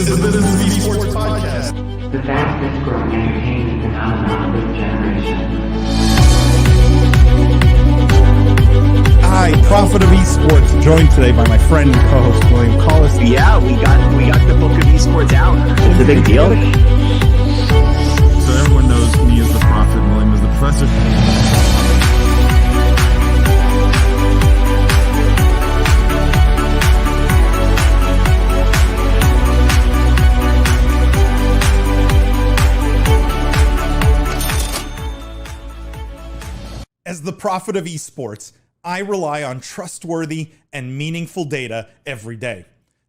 is the Business of Esports podcast. The fastest growing entertainment phenomenon of this generation. Hi, Prophet of Esports, joined today by my friend and co-host William Collis. Yeah, we got the Book of Esports out. It's a big deal. So everyone knows me as the Prophet, and William as the Professor. As the Prophet of Esports, I rely on trustworthy and meaningful data every day.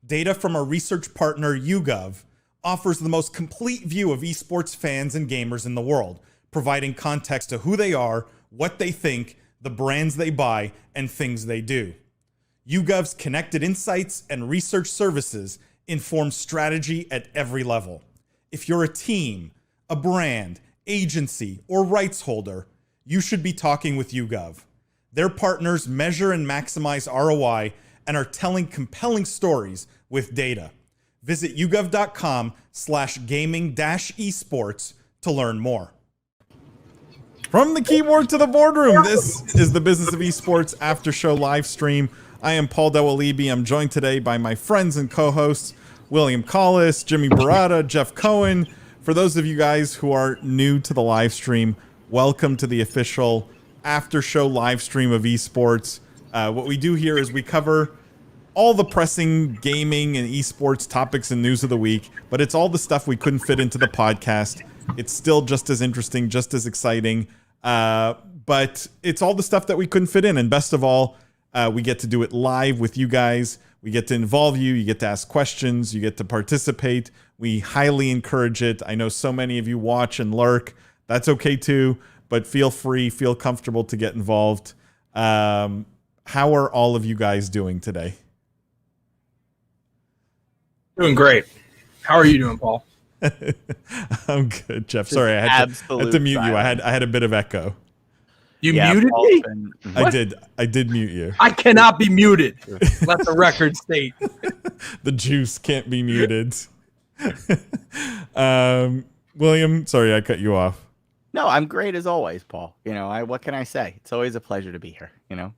Data from our research partner, YouGov, offers the most complete view of esports fans and gamers in the world, providing context to who they are, what they think, the brands they buy, and things they do. YouGov's connected insights and research services inform strategy at every level. If you're a team, a brand, agency, or rights holder, you should be talking with YouGov. Their partners measure and maximize ROI and are telling compelling stories with data. Visit yougov.com/gaming-esports to learn more. From the keyboard to the boardroom, this is the Business of Esports after show live stream. I am Paul Dawalibi. I'm joined today by my friends and co-hosts, William Collis, Jimmy Barata, Jeff Cohen. For those of you guys who are new to the live stream, welcome to the official after show live stream of esports. What we do here is we cover all the pressing gaming and esports topics and news of the week, but it's all the stuff we couldn't fit into the podcast. It's still just as interesting, just as exciting, but it's all the stuff that we couldn't fit in. And best of all, we get to do it live with you guys. We get to involve you. You get to ask questions. You get to participate. We highly encourage it. I know so many of you watch and lurk. That's okay too, but feel free, feel comfortable to get involved. How are all of you guys doing today? Doing great. How are you doing, Paul? I'm good, Jeff. Sorry, I had to mute you. I had a bit of echo. You muted me? I did mute you. I cannot be muted. Let the record state. The juice can't be muted. William, sorry I cut you off. No, I'm great as always, Paul. You know, what can I say? It's always a pleasure to be here, you know.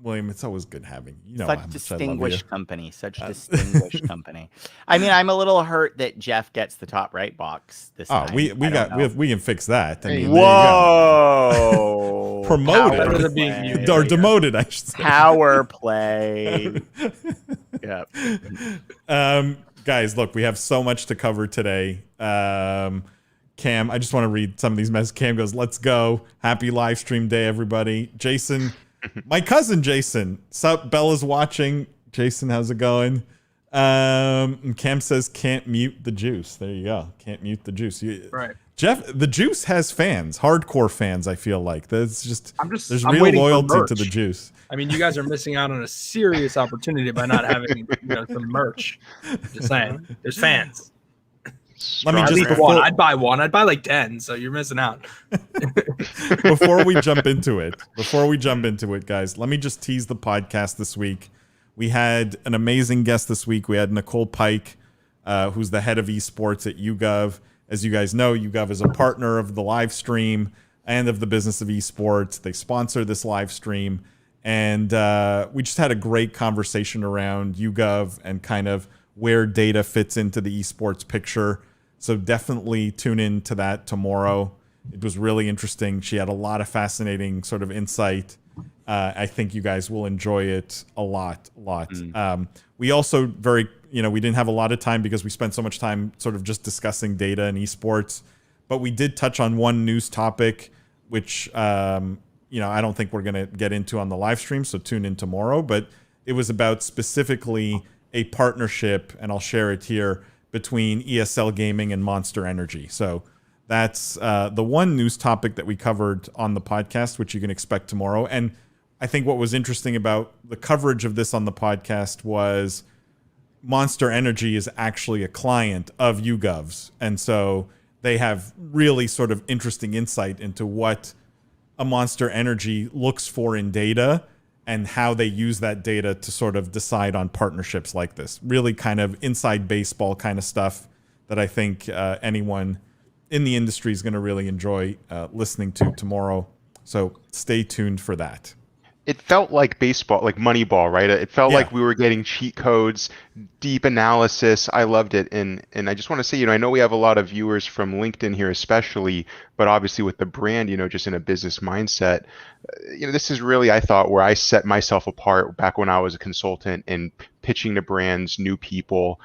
William, it's always good having you. Such distinguished company. Such distinguished company. I mean, I'm a little hurt that Jeff gets the top right box this time. We can fix that. I mean, whoa! Promoted or demoted, I should say. Power play. Yep. Guys, look, we have so much to cover today. Cam, I just want to read some of these messages. Cam goes, "Let's go. Happy live stream day, everybody." Jason, my cousin Jason. Sup, Bella's watching. Jason, how's it going? And Cam says, "Can't mute the juice." There you go. Can't mute the juice. Right. Jeff, the juice has fans, hardcore fans, I feel like. There's I'm real loyalty to the juice. I mean, you guys are missing out on a serious opportunity by not having some merch. Just saying. There's fans. Let me just I'd buy one. I'd buy like 10, so you're missing out. Before we jump into it, guys, let me just tease the podcast this week. We had an amazing guest this week. We had Nicole Pike, who's the head of esports at YouGov. As you guys know, YouGov is a partner of the live stream and of the Business of Esports. They sponsor this live stream. And we just had a great conversation around YouGov and kind of where data fits into the esports picture. So definitely tune in to that tomorrow. It was really interesting. She had a lot of fascinating sort of insight. I think you guys will enjoy it a lot. We also we didn't have a lot of time because we spent so much time sort of just discussing data and esports, but we did touch on one news topic, which, I don't think we're going to get into on the live stream. So tune in tomorrow, but it was about specifically a partnership, and I'll share it here, between ESL Gaming and Monster Energy. So that's the one news topic that we covered on the podcast, which you can expect tomorrow. And I think what was interesting about the coverage of this on the podcast was Monster Energy is actually a client of YouGov's. And so they have really sort of interesting insight into what a Monster Energy looks for in data and how they use that data to sort of decide on partnerships like this. Really kind of inside baseball kind of stuff that I think anyone in the industry is going to really enjoy listening to tomorrow. So stay tuned for that. It felt like baseball, like Moneyball, right? It felt Yeah. like we were getting cheat codes, deep analysis. I loved it. And I just want to say, I know we have a lot of viewers from LinkedIn here, especially, but obviously with the brand, just in a business mindset, this is really, I thought, where I set myself apart back when I was a consultant and pitching to brands, new people,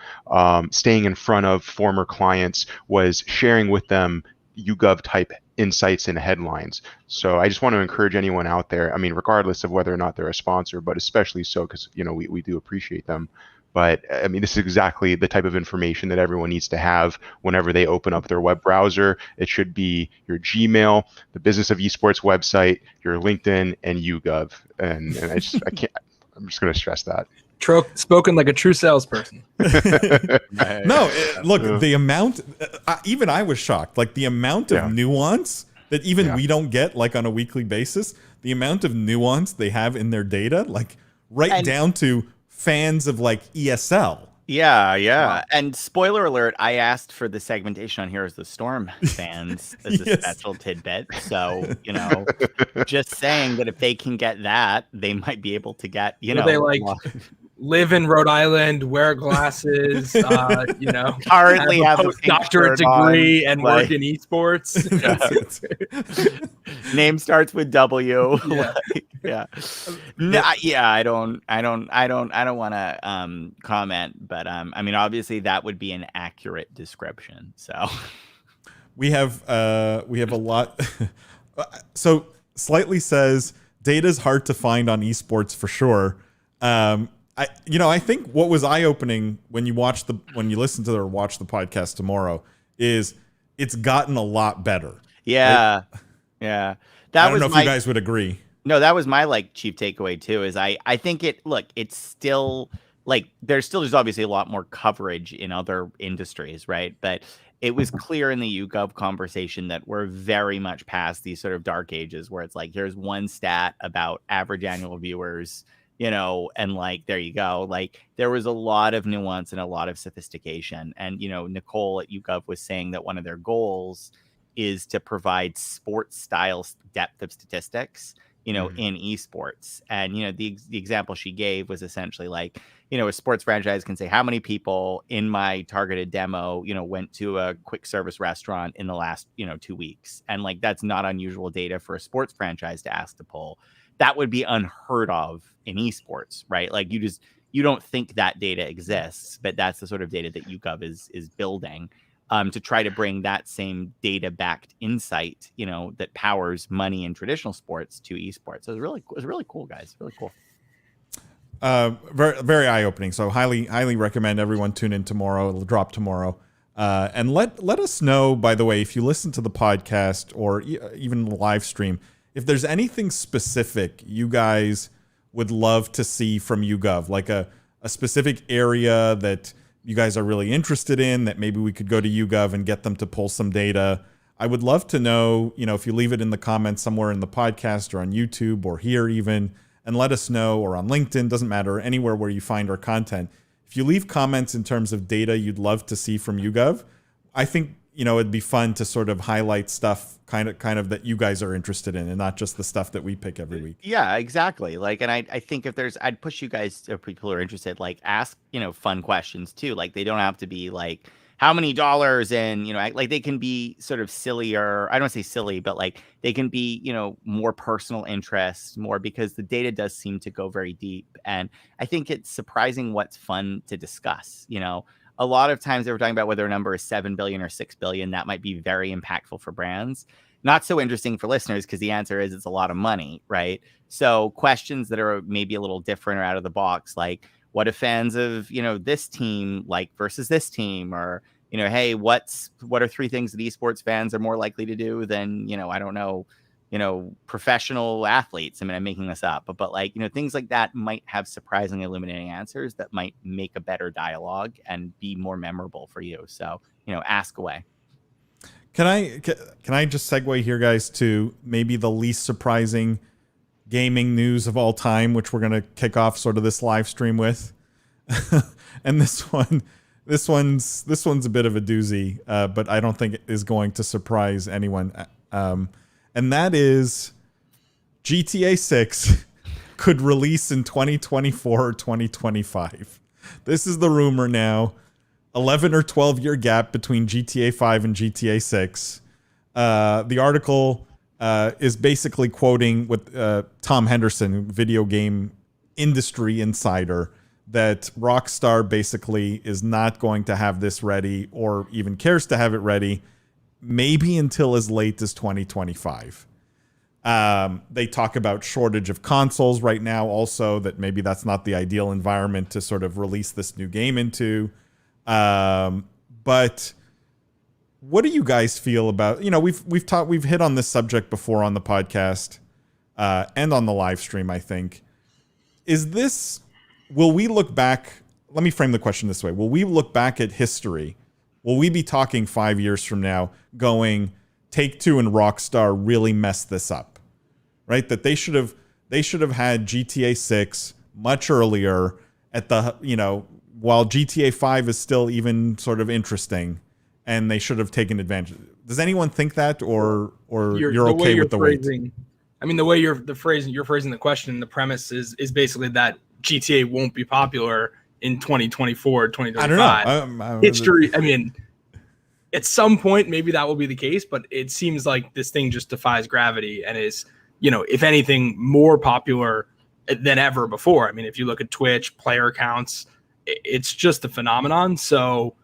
staying in front of former clients, was sharing with them YouGov type insights and headlines. So I just want to encourage anyone out there, regardless of whether or not they're a sponsor, but especially so because, we do appreciate them. But this is exactly the type of information that everyone needs to have whenever they open up their web browser. It should be your Gmail, the Business of Esports website, your LinkedIn, and YouGov. And I'm just going to stress that. Spoken like a true salesperson. No, look, the amount, even I was shocked, like the amount of nuance that even we don't get like on a weekly basis, the amount of nuance they have in their data, like down to fans of like ESL. Yeah. Wow. And spoiler alert, I asked for the segmentation on Heroes of the Storm fans as a special tidbit. So, just saying that if they can get that, they might be able to get, they live in Rhode Island, wear glasses, currently have a doctorate degree and work in esports. Name starts with W. Yeah. I don't want to comment, but obviously that would be an accurate description. So we have a lot. So Slightly says data's hard to find on esports for sure. I think what was eye-opening when you listen to or watch the podcast tomorrow is it's gotten a lot better. Yeah. Right? Yeah. I don't know if you guys would agree. No, that was my chief takeaway too, is I think it's still there's obviously a lot more coverage in other industries, right? But it was clear in the YouGov conversation that we're very much past these sort of dark ages where it's here's one stat about average annual viewers, and there you go. There was a lot of nuance and a lot of sophistication. And, Nicole at YouGov was saying that one of their goals is to provide sports style depth of statistics, in esports. And, the example she gave was essentially a sports franchise can say how many people in my targeted demo, went to a quick service restaurant in the last, 2 weeks. And that's not unusual data for a sports franchise to ask to pull. That would be unheard of in esports, right? You don't think that data exists, but that's the sort of data that YouGov is building to try to bring that same data-backed insight, that powers money in traditional sports to esports. So it was really cool, guys. Really cool. Very, very eye-opening. So highly recommend everyone tune in tomorrow. It'll drop tomorrow. And let us know, by the way, if you listen to the podcast or even the live stream, if there's anything specific you guys would love to see from YouGov, like a specific area that you guys are really interested in, that maybe we could go to YouGov and get them to pull some data. I would love to know, if you leave it in the comments somewhere in the podcast or on YouTube or here even, and let us know, or on LinkedIn, doesn't matter, anywhere where you find our content. If you leave comments in terms of data you'd love to see from YouGov, I think, it'd be fun to sort of highlight stuff kind of that you guys are interested in and not just the stuff that we pick every week. Yeah, exactly. And I think I'd push you guys, to people who are interested, ask, fun questions too. They don't have to be how many dollars in, they can be sort of sillier. I don't say silly, but they can be, more personal interests, more, because the data does seem to go very deep. And I think it's surprising what's fun to discuss. A lot of times they were talking about whether a number is 7 billion or 6 billion. That might be very impactful for brands. Not so interesting for listeners because the answer is it's a lot of money, right? So questions that are maybe a little different or out of the box, what do fans of, this team versus this team? Or, hey, what are 3 things that esports fans are more likely to do than, I don't know, professional athletes. I mean, I'm making this up, but things like that might have surprisingly illuminating answers that might make a better dialogue and be more memorable for you. So, ask away. Can I just segue here, guys, to maybe the least surprising gaming news of all time, which we're going to kick off sort of this live stream with. And this one's a bit of a doozy, but I don't think it is going to surprise anyone. And that is GTA 6 could release in 2024 or 2025. This is the rumor now. 11 or 12 year gap between GTA 5 and GTA 6. The article is basically quoting with Tom Henderson, video game industry insider, that Rockstar basically is not going to have this ready or even cares to have it ready maybe until as late as 2025. They talk about shortage of consoles right now also, that maybe that's not the ideal environment to sort of release this new game into. But what do you guys feel about, we've hit on this subject before on the podcast and on the live stream, I think. Will we look back? Let me frame the question this way. Will we look back at history? Will we be talking 5 years from now going, Take-Two and Rockstar really messed this up, right? That they should have had GTA 6 much earlier at the, while GTA 5 is still even sort of interesting, and they should have taken advantage. Does anyone think that, or you're okay with the wait? I mean, the way you're phrasing the question, the premise is basically that GTA won't be popular in 2024, 2025. I don't know. History, I mean, at some point, maybe that will be the case, but it seems like this thing just defies gravity and is, if anything, more popular than ever before. I mean, if you look at Twitch, player counts, it's just a phenomenon. So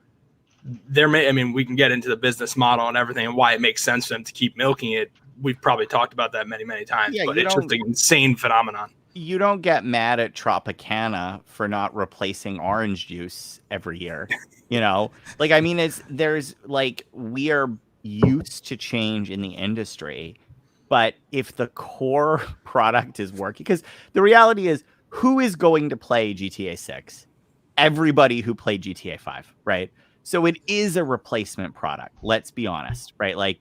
we can get into the business model and everything and why it makes sense for them to keep milking it. We've probably talked about that many, many times, but it's just an insane phenomenon. You don't get mad at Tropicana for not replacing orange juice every year. We are used to change in the industry, but if the core product is working, because the reality is, who is going to play GTA 6? Everybody who played GTA 5, right? So it is a replacement product. Let's be honest, right? Like,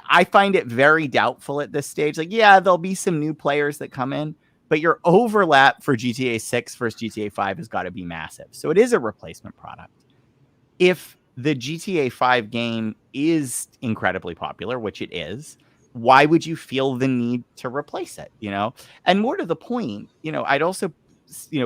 I find it very doubtful at this stage. Like, yeah, there'll be some new players that come in, but your overlap for GTA 6 versus GTA 5 has got to be massive. So it is a replacement product. If the GTA 5 game is incredibly popular, which it is, why would you feel the need to replace it? And more to the point, I'd also,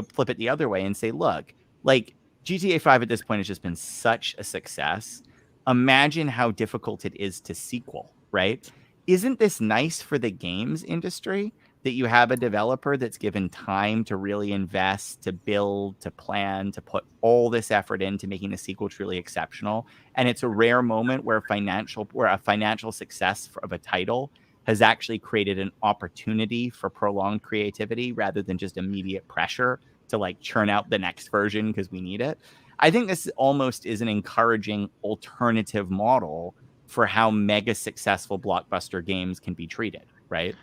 flip it the other way and say, look, like, GTA 5 at this point has just been such a success. Imagine how difficult it is to sequel, right? Isn't this nice for the games industry that you have a developer that's given time to really invest, to build, to plan, to put all this effort into making the sequel truly exceptional? And it's a rare moment where a financial success of a title has actually created an opportunity for prolonged creativity rather than just immediate pressure to like churn out the next version because we need it. I think this almost is an encouraging alternative model for how mega successful blockbuster games can be treated, right?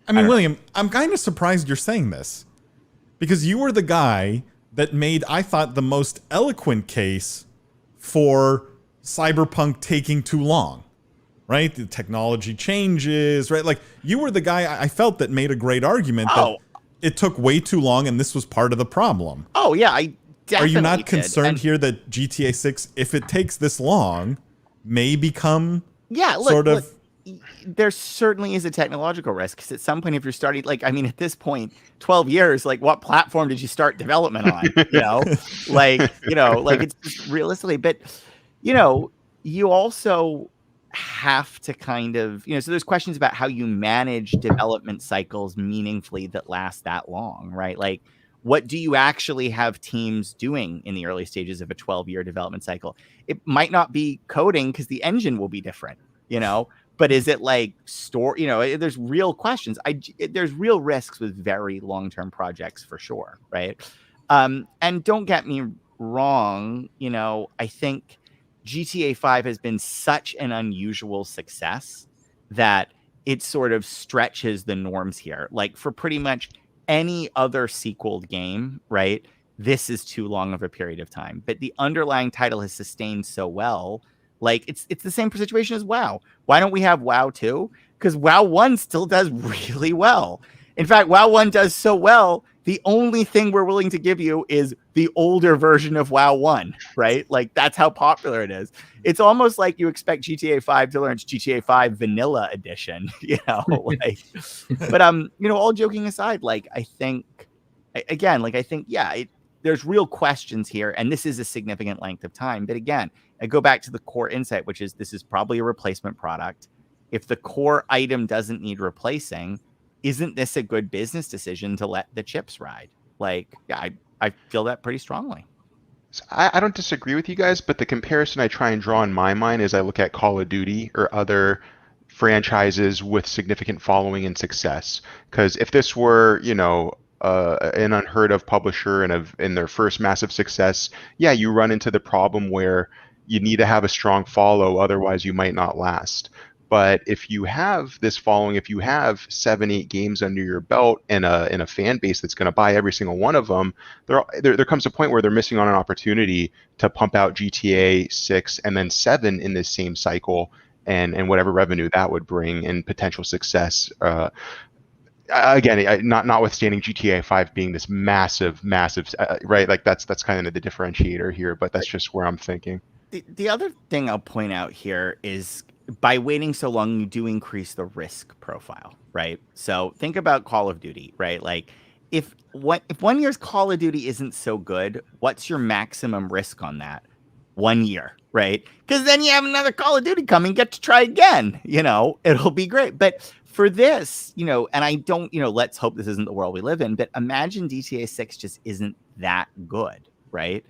William, I'm kind of surprised you're saying this, because you were the guy that made, I thought, the most eloquent case for Cyberpunk taking too long, right? The technology changes, right? Like, you were the guy I felt that made a great argument that it took way too long and this was part of the problem. Oh, yeah, I definitely Are you not did. concerned here that GTA 6, if it takes this long, may become look, there certainly is a technological risk, because at some point, if you're starting, at this point, 12 years, like, what platform did you start development on? It's just realistically, but, you also have to kind of, so there's questions about how you manage development cycles meaningfully that last that long, right? Like, what do you actually have teams doing in the early stages of a 12-year development cycle? It might not be coding because the engine will be different, but is it like there's real questions. There's real risks with very long-term projects for sure, right? And don't get me wrong, I think GTA 5 has been such an unusual success that it sort of stretches the norms here. Like, for pretty much any other sequeled game, right, this is too long of a period of time. But the underlying title has sustained so well. Like it's the same situation as WoW. Why don't we have WoW 2? Because WoW 1 still does really well. In fact, WoW 1 does so well, the only thing we're willing to give you is the older version of WoW 1, right? Like that's how popular it is. It's almost like you expect GTA 5 to launch GTA 5 Vanilla Edition, like, but all joking aside, like I think there's real questions here, and this is a significant length of time. But again, I go back to the core insight, which is this is probably a replacement product. If the core item doesn't need replacing, isn't this a good business decision to let the chips ride? Like, yeah, I feel that pretty strongly. I don't disagree with you guys, but the comparison I try and draw in my mind is I look at Call of Duty or other franchises with significant following and success. Because if this were, an unheard of publisher and in their first massive success, yeah, you run into the problem where you need to have a strong follow, otherwise you might not last. But if you have this following, if you have 7-8 games under your belt and a fan base that's going to buy every single one of them, there comes a point where they're missing on an opportunity to pump out GTA 6 and then 7 in this same cycle, and whatever revenue that would bring and potential success. Again, notwithstanding GTA 5 being this massive, right? Like that's kind of the differentiator here, but that's just where I'm thinking. The other thing I'll point out here is by waiting so long, you do increase the risk profile, right? So think about Call of Duty, right? Like if 1 year's Call of Duty isn't so good, what's your maximum risk on that? 1 year, right? Because then you have another Call of Duty coming, get to try again, it'll be great. But for this, and I don't, let's hope this isn't the world we live in, but imagine GTA 6 just isn't that good, right?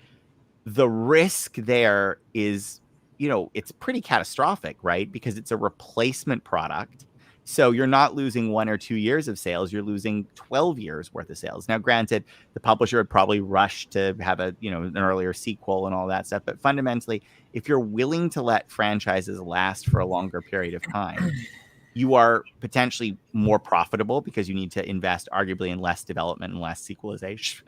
The risk there is, it's pretty catastrophic, right? Because it's a replacement product. So you're not losing 1 or 2 years of sales. You're losing 12 years worth of sales. Now, granted, the publisher would probably rush to have an earlier sequel and all that stuff. But fundamentally, if you're willing to let franchises last for a longer period of time, you are potentially more profitable because you need to invest arguably in less development and less sequelization,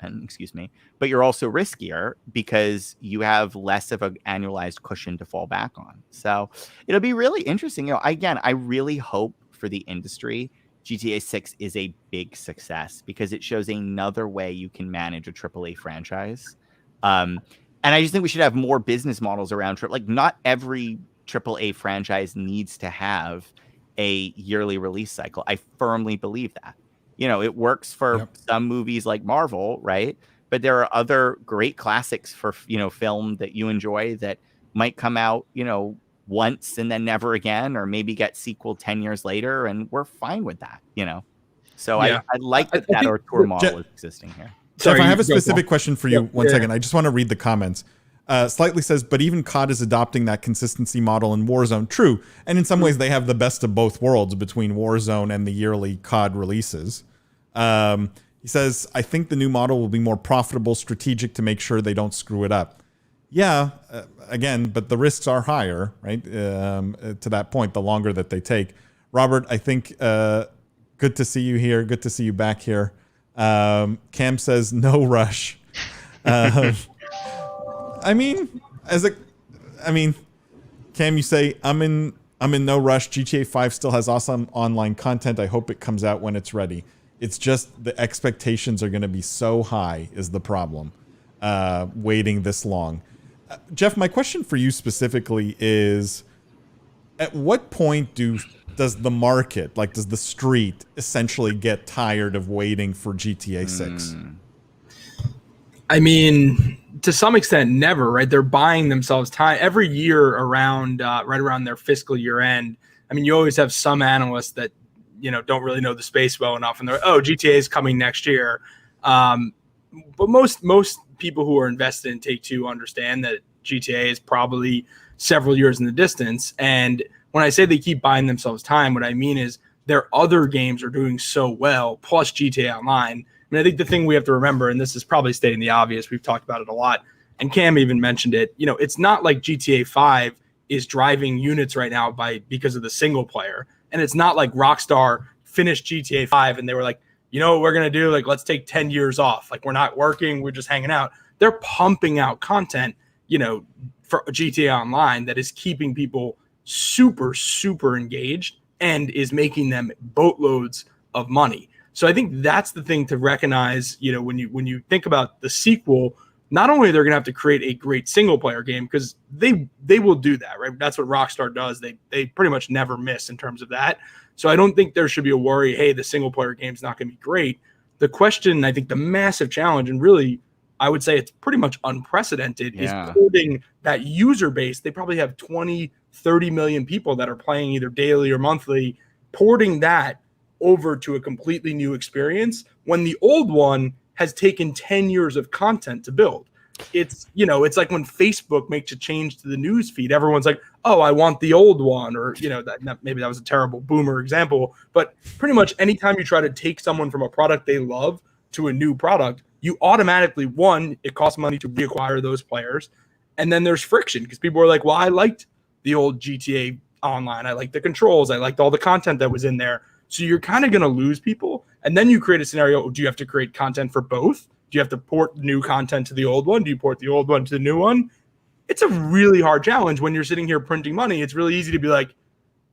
but you're also riskier because you have less of an annualized cushion to fall back on. So it'll be really interesting. Again, I really hope for the industry, GTA 6 is a big success because it shows another way you can manage a AAA franchise. And I just think we should have more business models around like not every AAA franchise needs to have a yearly release cycle. I firmly believe that. It works for some movies like Marvel, right? But there are other great classics for, film that you enjoy that might come out, once and then never again, or maybe get sequel 10 years later. And we're fine with that, So I like that tour model is existing here. Jeff, I have a specific question for you. One second. I just want to read the comments. Slightly says, but even COD is adopting that consistency model in Warzone. True. And in some ways, they have the best of both worlds between Warzone and the yearly COD releases. He says, I think the new model will be more profitable, strategic to make sure they don't screw it up. Yeah, again, but the risks are higher, right? To that point, the longer that they take. Robert, I think good to see you here. Good to see you back here. Cam says, no rush. Cam, you say I'm in no rush. GTA 5 still has awesome online content. I hope it comes out when it's ready. It's just the expectations are going to be so high is the problem. Waiting this long. Jeff, my question for you specifically is, at what point does the market, does the street essentially get tired of waiting for GTA 6? To some extent, never, right? They're buying themselves time every year around, right around their fiscal year end. You always have some analysts that, don't really know the space well enough, and they're, GTA is coming next year. But most people who are invested in Take-Two understand that GTA is probably several years in the distance. And when I say they keep buying themselves time, what I mean is their other games are doing so well, plus GTA Online. I think the thing we have to remember, and this is probably stating the obvious, we've talked about it a lot, and Cam even mentioned it, it's not like GTA 5 is driving units right now because of the single player. And it's not like Rockstar finished GTA 5 and they were like, what we're going to do? Let's take 10 years off. We're not working. We're just hanging out. They're pumping out content. for GTA Online that is keeping people super, super engaged and is making them boatloads of money. So I think that's the thing to recognize, when you think about the sequel, not only they're going to have to create a great single player game, because they will do that, right? That's what Rockstar does. They pretty much never miss in terms of that. So I don't think there should be a worry, hey, the single player game's not going to be great. The question, I think the massive challenge, and really I would say it's pretty much unprecedented, is building that user base. They probably have 20, 30 million people that are playing either daily or monthly, porting that over to a completely new experience when the old one has taken 10 years of content to build. It's like when Facebook makes a change to the news feed, everyone's like, oh, I want the old one, or maybe that was a terrible boomer example, but pretty much anytime you try to take someone from a product they love to a new product, you automatically, one, it costs money to reacquire those players, and then there's friction because people are like, well, I liked the old GTA Online, I liked the controls, I liked all the content that was in there. So you're kind of going to lose people. And then you create a scenario, do you have to create content for both? Do you have to port new content to the old one? Do you port the old one to the new one? It's a really hard challenge when you're sitting here printing money. It's really easy to be like,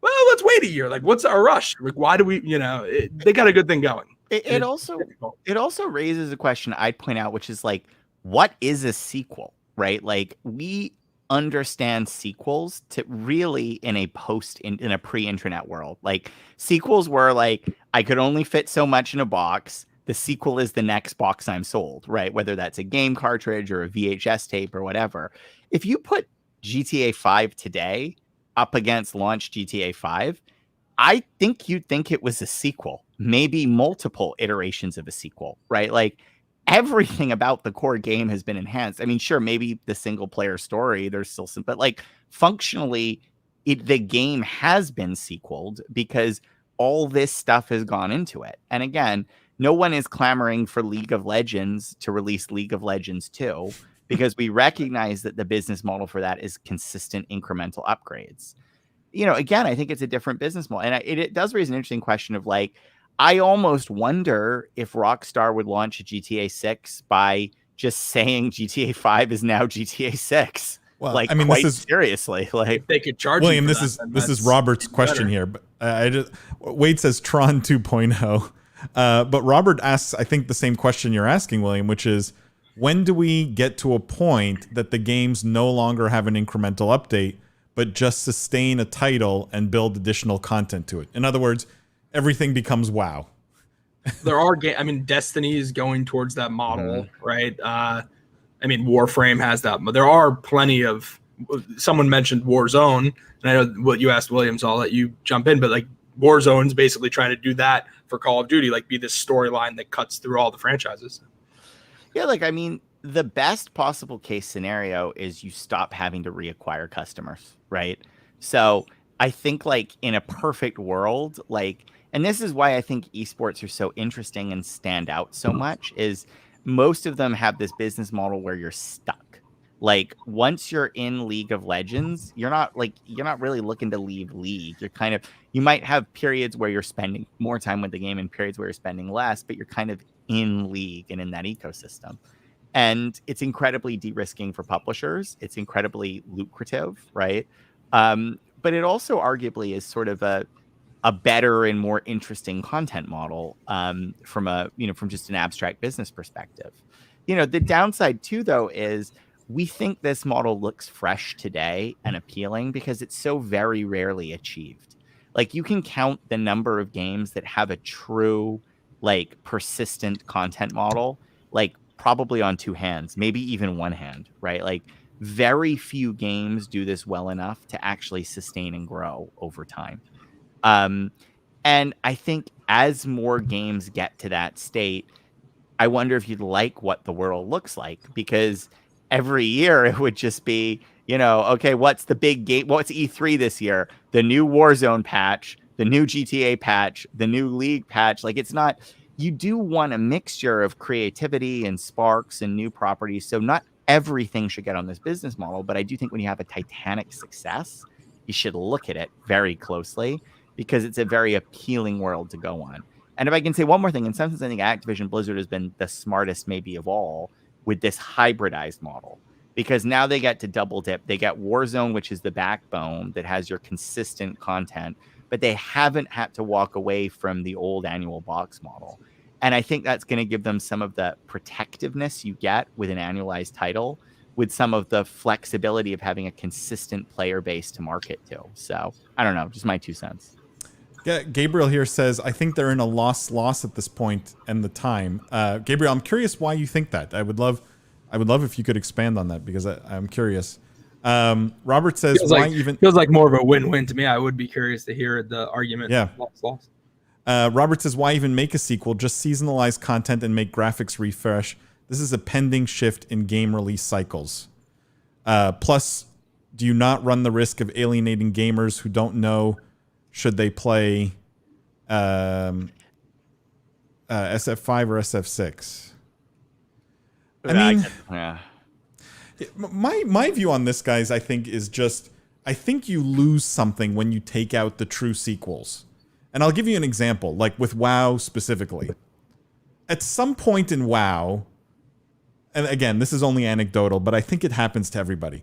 well, let's wait a year. Like, what's our rush? Like, why do we, they got a good thing going. It also raises a question I'd point out, which is like, what is a sequel, right? Like, we understand sequels to really in a pre-internet world. Like, sequels were like, I could only fit so much in a box. The sequel is the next box I'm sold, right? Whether that's a game cartridge or a VHS tape or whatever. If you put GTA 5 today up against launch GTA 5, I think you'd think it was a sequel, maybe multiple iterations of a sequel, right? Like, everything about the core game has been enhanced. I mean, sure, maybe the single player story, there's still some, but like functionally, the game has been sequeled because all this stuff has gone into it. And again, no one is clamoring for League of Legends to release League of Legends 2 because we recognize that the business model for that is consistent incremental upgrades. Again, I think it's a different business model. And it does raise an interesting question of like, I almost wonder if Rockstar would launch a GTA 6 by just saying GTA 5 is now GTA 6. Well, like, I mean, quite seriously, like they could charge William. This is Robert's question here, but Wade says Tron 2.0, but Robert asks, I think, the same question you're asking, William, which is, when do we get to a point that the games no longer have an incremental update, but just sustain a title and build additional content to it? In other words, everything becomes WoW. There are Destiny is going towards that model, right? Warframe has that. There are plenty of. Someone mentioned Warzone, and I know what you asked, William, so I'll let you jump in. But like, Warzone's basically trying to do that for Call of Duty, like be this storyline that cuts through all the franchises. Yeah, like, I mean, the best possible case scenario is you stop having to reacquire customers, right? So I think, like, in a perfect world, like, and this is why I think esports are so interesting and stand out so much, is most of them have this business model where you're stuck. Like, once you're in League of Legends, you're not really looking to leave League. You might have periods where you're spending more time with the game and periods where you're spending less, but you're kind of in League and in that ecosystem. And it's incredibly de-risking for publishers. It's incredibly lucrative, right? But it also arguably is sort of a better and more interesting content model from just an abstract business perspective. The downside too, though, is we think this model looks fresh today and appealing because it's so very rarely achieved. Like, you can count the number of games that have a true, like, persistent content model, like, probably on two hands, maybe even one hand, right? Like, very few games do this well enough to actually sustain and grow over time. And I think as more games get to that state, I wonder if you'd like what the world looks like, because every year it would just be, okay, what's the big game? What's E3 this year? The new Warzone patch, the new GTA patch, the new League patch. Like, it's not, you do want a mixture of creativity and sparks and new properties. So not everything should get on this business model, but I do think when you have a titanic success, you should look at it very closely because it's a very appealing world to go on. And if I can say one more thing, in some sense, I think Activision Blizzard has been the smartest maybe of all with this hybridized model. because now they get to double dip. They get Warzone, which is the backbone that has your consistent content, but they haven't had to walk away from the old annual box model. And I think that's going to give them some of the protectiveness you get with an annualized title, with some of the flexibility of having a consistent player base to market to. So I don't know, just my 2 cents. Yeah, Gabriel here says, I think they're in a loss at this point and the time. Gabriel, I'm curious why you think that. I would love if you could expand on that, because I'm curious. Robert says, feels like more of a win-win to me. I would be curious to hear the argument. Yeah. Loss. Robert says, why even make a sequel? Just seasonalize content and make graphics refresh. This is a pending shift in game release cycles. Plus, do you not run the risk of alienating gamers who don't know should they play SF5 or SF6? I mean, yeah. My view on this, guys, I think is just, I think you lose something when you take out the true sequels. And I'll give you an example, like with WoW specifically. At some point in WoW, and again, this is only anecdotal, but I think it happens to everybody.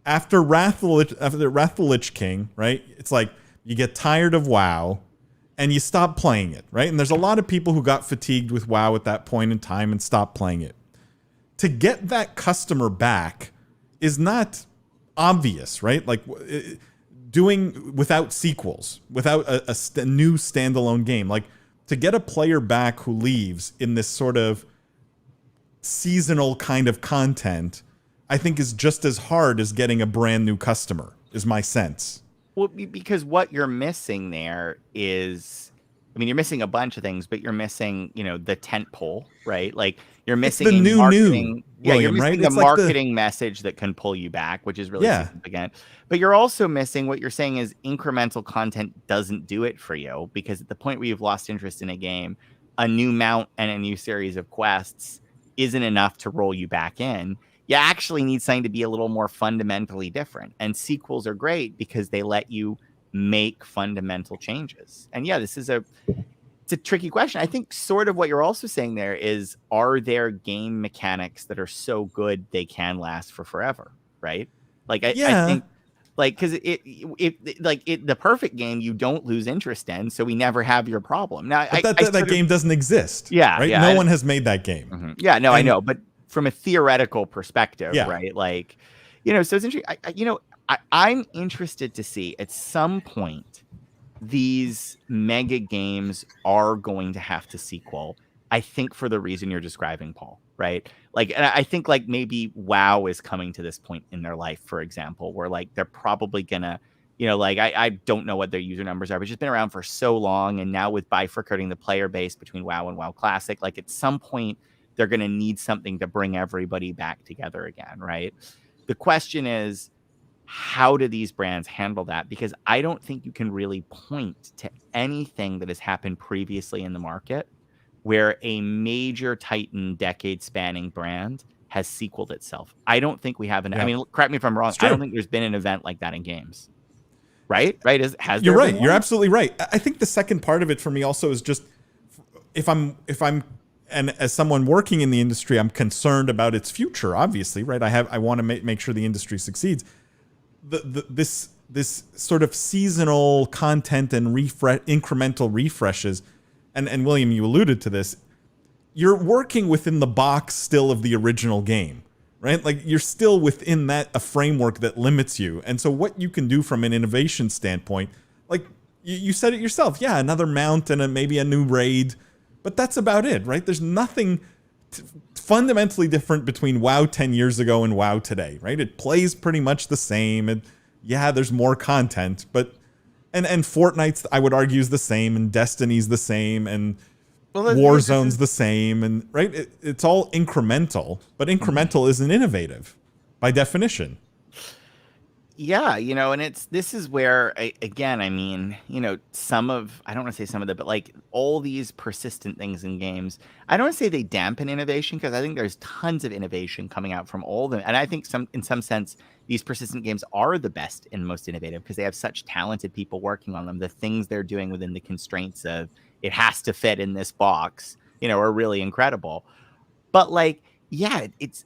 After Wrath of the Lich King, right? It's like you get tired of WoW and you stop playing it, right? And there's a lot of people who got fatigued with WoW at that point in time and stopped playing it. To get that customer back is not obvious, right? Like doing without sequels, without a new standalone game. Like to get a player back who leaves in this sort of seasonal kind of content, I think is just as hard as getting a brand new customer, is my sense. Well, because what you're missing there is, I mean, you're missing a bunch of things, but you're missing, the tent pole, right? Like you're missing the new marketing. Yeah, William, you're missing right? the marketing message that can pull you back, which is really significant. But you're also missing, what you're saying is incremental content doesn't do it for you, because at the point where you've lost interest in a game, a new mount and a new series of quests isn't enough to roll you back in. You actually need something to be a little more fundamentally different. And sequels are great because they let you make fundamental changes. And yeah, it's a tricky question. I think sort of what you're also saying there is, are there game mechanics that are so good they can last for forever, right? Like I think, like, because the perfect game you don't lose interest in, so we never have your problem. Now that game doesn't exist. Yeah, right. Yeah, no one has made that game. Mm-hmm. Yeah, no, I know, but from a theoretical perspective, right? Like, so it's interesting. I'm interested to see at some point these mega games are going to have to sequel. I think for the reason you're describing, Paul, right? Like, and I think like maybe WoW is coming to this point in their life, for example, where like they're probably gonna, like I don't know what their user numbers are, but it's just been around for so long, and now with bifurcating the player base between WoW and WoW Classic, like at some point they're going to need something to bring everybody back together again, right? The question is, how do these brands handle that? Because I don't think you can really point to anything that has happened previously in the market where a major Titan decade-spanning brand has sequeled itself. I don't think we have I mean, correct me if I'm wrong. I don't think there's been an event like that in games. Right? Right? You're right. You're absolutely right. I think the second part of it for me also is just, if I'm and as someone working in the industry, I'm concerned about its future, obviously, right? I want to make sure the industry succeeds. This sort of seasonal content and incremental refreshes, and William, you alluded to this, you're working within the box still of the original game, right? Like you're still within a framework that limits you. And so what you can do from an innovation standpoint, like you said it yourself, another mount and maybe a new raid, but that's about it, right? There's nothing fundamentally different between WoW 10 years ago and WoW today, right? It plays pretty much the same. And there's more content, but and Fortnite's, I would argue, is the same, and Destiny's the same, and Warzone's the same, and right? It's all incremental, but incremental isn't innovative by definition. Yeah, and this is where, again, I mean, I don't want to say some of but like all these persistent things in games, I don't want to say they dampen innovation, because I think there's tons of innovation coming out from all of them. And I think in some sense, these persistent games are the best and most innovative because they have such talented people working on them. The things they're doing within the constraints of it has to fit in this box, are really incredible. But like, yeah, it's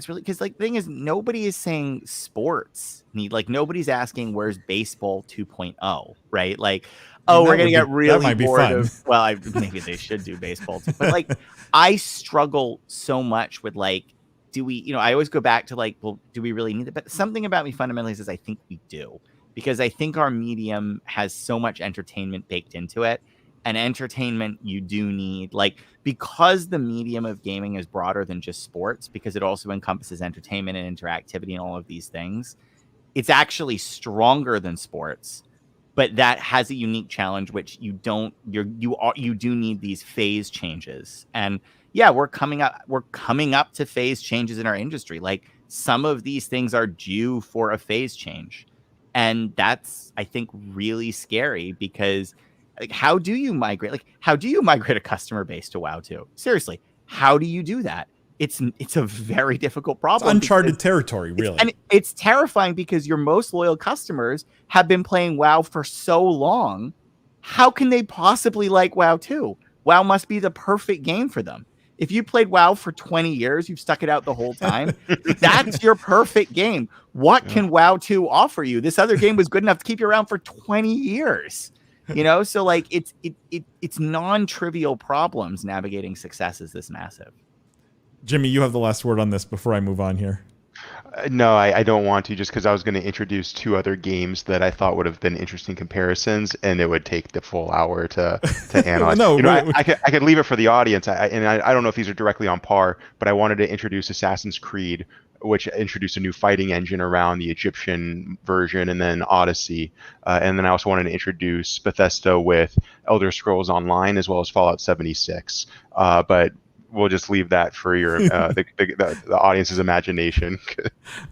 really because like the thing is nobody is saying sports need like nobody's asking where's baseball 2.0, right? Like, I mean, oh, we're gonna get that really might be bored fun. of maybe they should do baseball too. But like I struggle so much with like, do we, I always go back to like, well, do we really need it? But something about me fundamentally says I think we do, because I think our medium has so much entertainment baked into it. And entertainment you do need, like, because the medium of gaming is broader than just sports, because it also encompasses entertainment and interactivity and all of these things, it's actually stronger than sports, but that has a unique challenge, which you do need these phase changes. And yeah, we're coming up to phase changes in our industry. Like some of these things are due for a phase change. And that's, I think, really scary because like, how do you migrate a customer base to WoW 2? Seriously, how do you do that? It's a very difficult problem. It's uncharted territory, really. And it's terrifying because your most loyal customers have been playing WoW for so long. How can they possibly like WoW 2? WoW must be the perfect game for them. If you played WoW for 20 years, you've stuck it out the whole time. That's your perfect game. What can WoW 2 offer you? This other game was good enough to keep you around for 20 years. So like it's non-trivial problems navigating success is this massive. Jimmy, you have the last word on this before I move on here. No, I don't want to, just because I was going to introduce two other games that I thought would have been interesting comparisons, and it would take the full hour to analyze. No, I could leave it for the audience, I don't know if these are directly on par, but I wanted to introduce Assassin's Creed, which introduced a new fighting engine around the Egyptian version, and then Odyssey. And then I also wanted to introduce Bethesda with Elder Scrolls Online, as well as Fallout 76. But we'll just leave that for your the audience's imagination.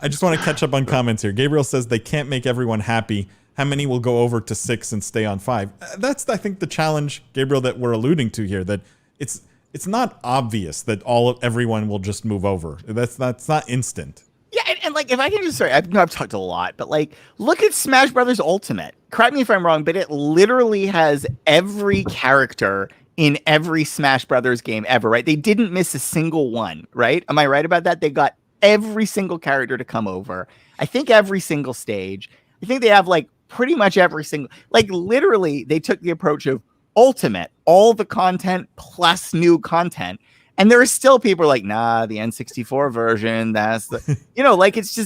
I just want to catch up on comments here. Gabriel says they can't make everyone happy. How many will go over to 6 and stay on 5? That's, I think, the challenge, Gabriel, that we're alluding to here. That it's not obvious that everyone will just move over. That's not instant. Yeah, and like if I can just I've talked a lot, but like look at Smash Brothers Ultimate. Correct me if I'm wrong, but it literally has every character in every Smash Brothers game ever, right? They didn't miss a single one, right? Am I right about that? They got every single character to come over. I think every single stage. I think they have like pretty much every single, like literally they took the approach of Ultimate, all the content plus new content. And there are still people like, nah, the N64 version, that's the, like it's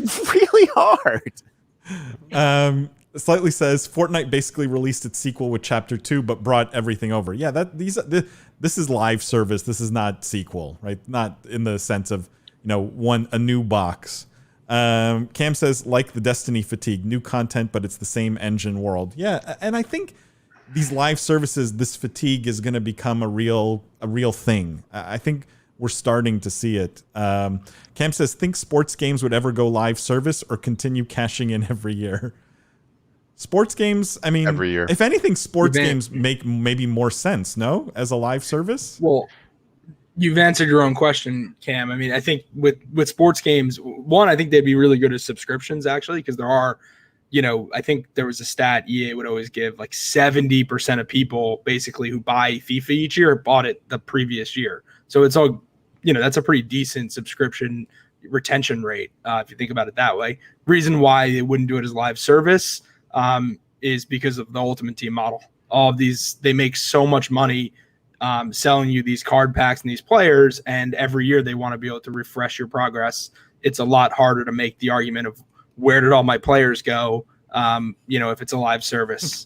really hard. Slightly says Fortnite basically released its sequel with Chapter 2, but brought everything over. Yeah, this is live service. This is not sequel, right? Not in the sense of a new box. Cam says like the Destiny fatigue, new content, but it's the same engine world. Yeah, and I think these live services, this fatigue is going to become a real thing. I think we're starting to see it. Cam says think sports games would ever go live service or continue cashing in every year. Sports games, I mean, every year. If anything, sports games make maybe more sense, no? As a live service? Well, you've answered your own question, Cam. I mean, I think with sports games, one, I think they'd be really good as subscriptions, actually, because there are, I think there was a stat EA would always give, like 70% of people basically who buy FIFA each year bought it the previous year. So it's all, that's a pretty decent subscription retention rate, if you think about it that way. Reason why they wouldn't do it as live service is because of the Ultimate Team model. All of these, they make so much money selling you these card packs and these players, and every year they want to be able to refresh your progress. It's a lot harder to make the argument of where did all my players go, if it's a live service.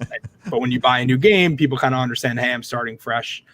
But when you buy a new game, people kind of understand, hey, I'm starting fresh.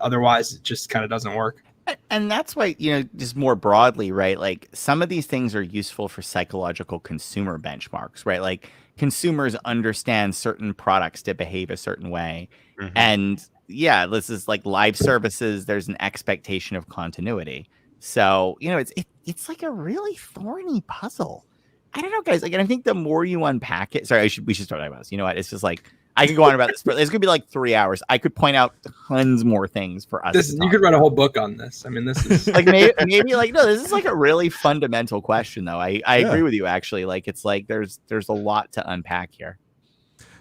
Otherwise, it just kind of doesn't work. And that's why, just more broadly, right? Like some of these things are useful for psychological consumer benchmarks, right? Like consumers understand certain products to behave a certain way. Mm-hmm. And yeah, this is like live services. There's an expectation of continuity. So, it's like a really thorny puzzle. I don't know, guys. Like, and I think the more you unpack it, sorry, we should start talking about this. You know what? It's just like, I could go on about this, but it's gonna be like 3 hours. I could point out tons more things for us. You could write a whole book on this. I mean, this is like maybe like no. This is like a really fundamental question, though. I agree with you. Actually, like it's like there's a lot to unpack here.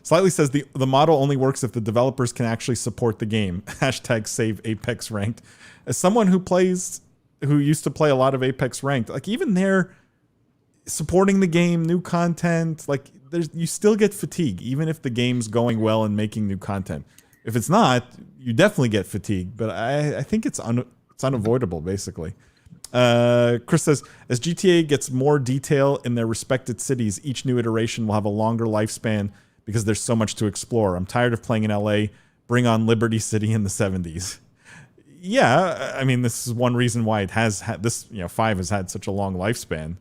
Slightly says the model only works if the developers can actually support the game. # save Apex ranked. As someone who plays who used to play a lot of Apex Ranked, like even they're supporting the game, new content, like you still get fatigue, even if the game's going well and making new content. If it's not, you definitely get fatigue. But I think it's unavoidable, basically. Chris says, as GTA gets more detail in their respected cities, each new iteration will have a longer lifespan because there's so much to explore. I'm tired of playing in LA. Bring on Liberty City in the 70s. Yeah, I mean, this is one reason why it has had this, 5 has had such a long lifespan.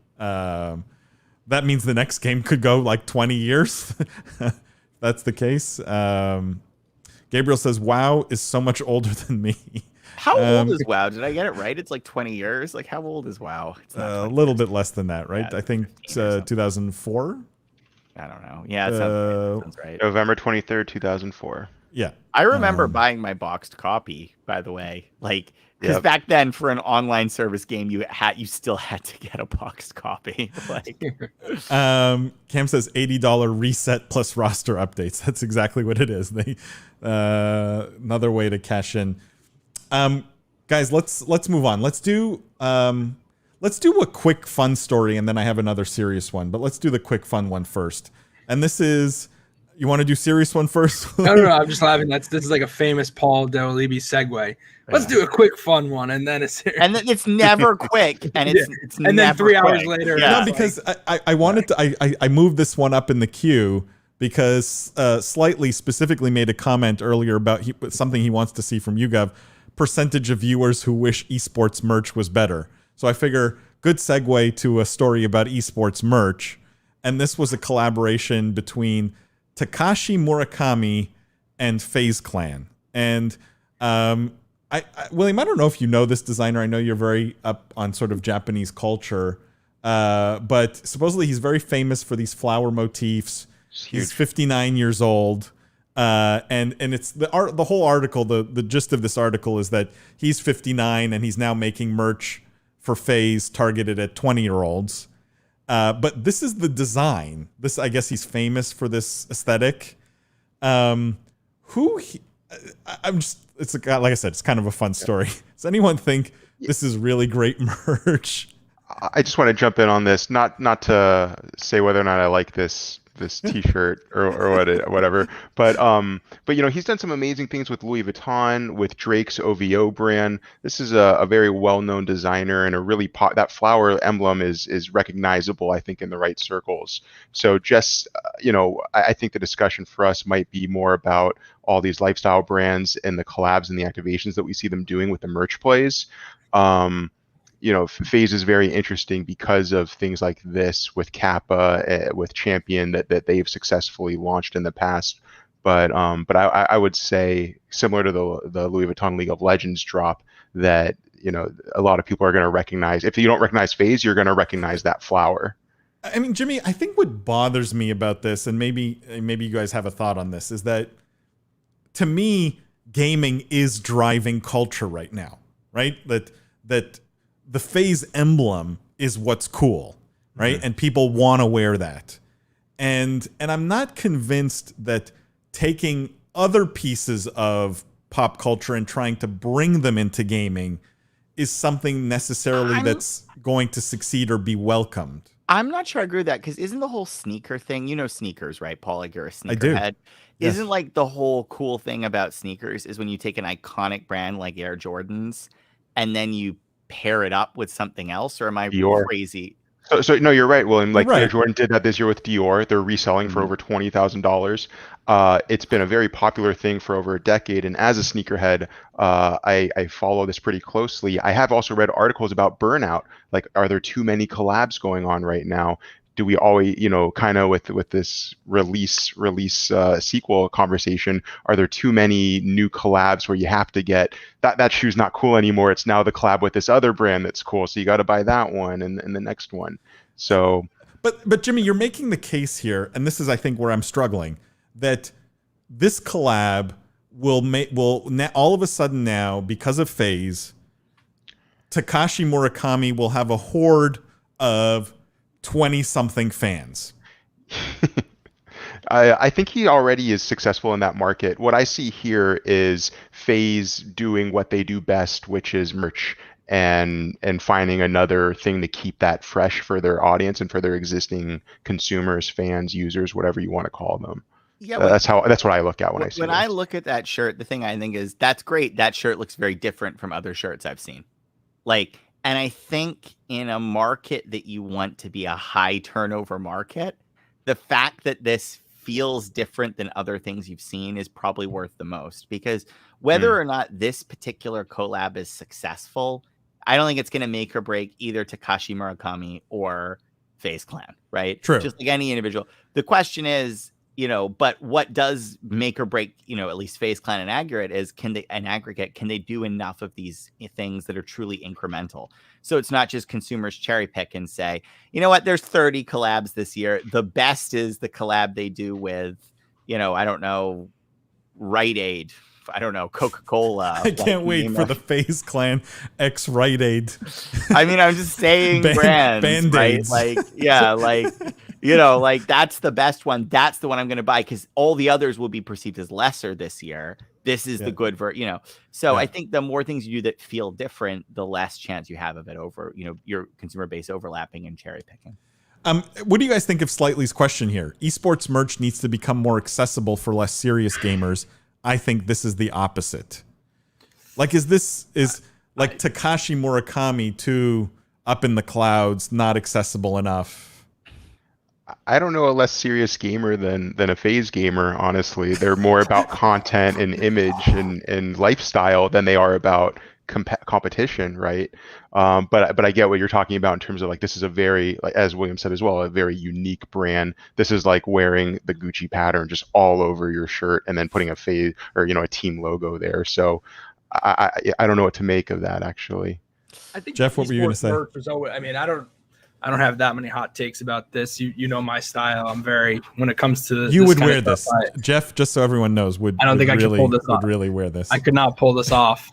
That means the next game could go like 20 years. That's the case. Gabriel says, WoW is so much older than me. How old is WoW? Did I get it right? It's like 20 years. Like, how old is WoW? It's not a little bit less than that, right? Yeah, I think it's 2004. I don't know. Yeah, it sounds right. November 23rd, 2004. Yeah. I remember buying my boxed copy, by the way. Like, because back then, for an online service game, you still had to get a boxed copy. Like, Cam says $80 reset plus roster updates. That's exactly what it is. They another way to cash in. Guys, let's move on. Let's do a quick fun story, and then I have another serious one. But let's do the quick fun one first. And this is. You want to do serious one first? No. I'm just laughing. This is like a famous Paul Dawalibi segue. Let's do a quick fun one, and then it's serious. And then it's never quick, and it's and then 3 hours later. Yeah. No, because I wanted to. I moved this one up in the queue because Slightly specifically made a comment earlier about something he wants to see from YouGov. Percentage of viewers who wish esports merch was better. So I figure good segue to a story about esports merch, and this was a collaboration between Takashi Murakami and FaZe Clan. And William, I don't know if you know this designer. I know you're very up on sort of Japanese culture, but supposedly he's very famous for these flower motifs. He's 59 years old, and it's the whole article. The gist of this article is that he's 59 and he's now making merch for FaZe targeted at 20-year-olds. But this is the design. I guess he's famous for this aesthetic. I'm just, like I said, it's kind of a fun story. Does anyone think this is really great merch? I just want to jump in on this, not to say whether or not I like this T-shirt or whatever, but he's done some amazing things with Louis Vuitton, with Drake's OVO brand. This is a very well-known designer, and that flower emblem is recognizable, I think, in the right circles. So just I think the discussion for us might be more about all these lifestyle brands and the collabs and the activations that we see them doing with the merch plays. FaZe is very interesting because of things like this with Kappa, with Champion that they've successfully launched in the past. But I would say, similar to the Louis Vuitton League of Legends drop, that a lot of people are going to recognize. If you don't recognize FaZe, you're going to recognize that flower. I mean, Jimmy, I think what bothers me about this, and maybe you guys have a thought on this, is that to me, gaming is driving culture right now, right? That the FaZe emblem is what's cool, right? Mm-hmm. And people want to wear that. And I'm not convinced that taking other pieces of pop culture and trying to bring them into gaming is something necessarily that's going to succeed or be welcomed. I'm not sure I agree with that, because isn't the whole sneaker thing, sneakers, right, Paul? Like, you're a sneakerhead. I do. Isn't Yes. like the whole cool thing about sneakers is when you take an iconic brand like Air Jordans and then you pair it up with something else, or am I Dior. crazy? So no, you're right, William. Like, You're right. Air Jordan did that this year with Dior. They're reselling for over $20,000. It's been a very popular thing for over a decade. And as a sneakerhead, I follow this pretty closely. I have also read articles about burnout. Like, are there too many collabs going on right now? Do we always, kind of with this release sequel conversation, are there too many new collabs where you have to get that shoe's not cool anymore? It's now the collab with this other brand that's cool, so you got to buy that one and the next one. So, but Jimmy, you're making the case here, and this is, I think, where I'm struggling, that this collab will all of a sudden now, because of FaZe, Takashi Murakami will have a horde of 20-something fans. I think he already is successful in that market. What I see here is FaZe doing what they do best, which is merch. and finding another thing to keep that fresh for their audience and for their existing consumers, fans, users, whatever you want to call them. Yeah, That's what I look at when I see when this. I look at that shirt, the thing I think is that's great. That shirt looks very different from other shirts I've seen. Like, and I think in a market that you want to be a high turnover market, the fact that this feels different than other things you've seen is probably worth the most, because whether or not this particular collab is successful, I don't think it's going to make or break either Takashi Murakami or FaZe Clan, right? True. Just like any individual. The question is, but what does make or break, at least FaZe Clan and aggregate is, can they do enough of these things that are truly incremental? So it's not just consumers cherry pick and say, you know what, there's 30 collabs this year. The best is the collab they do with, I don't know, Rite Aid. I don't know, Coca-Cola. I can't wait for the FaZe Clan X Rite Aid. I mean, I'm just saying brands, Band-Aids. right? Like, yeah, like, like that's the best one. That's the one I'm going to buy, because all the others will be perceived as lesser this year. This is the good So I think the more things you do that feel different, the less chance you have of it over, your consumer base overlapping and cherry picking. What do you guys think of Slightly's question here? Esports merch needs to become more accessible for less serious gamers. I think this is the opposite. Like, is Takashi Murakami too up in the clouds, not accessible enough? I don't know a less serious gamer than a FaZe gamer, honestly. They're more about content and image and lifestyle than they are about competition, right? But I get what you're talking about in terms of, like, this is a very, like, as William said as well, a very unique brand. This is like wearing the Gucci pattern just all over your shirt and then putting a FaZe or a team logo there. So I don't know what to make of that, actually. I think Jeff, what were you going to say? I don't have that many hot takes about this. You know my style. I'm very, when it comes to you would wear this, Jeff. Just so everyone knows, I don't think I could pull this off. Would really wear this. I could not pull this off.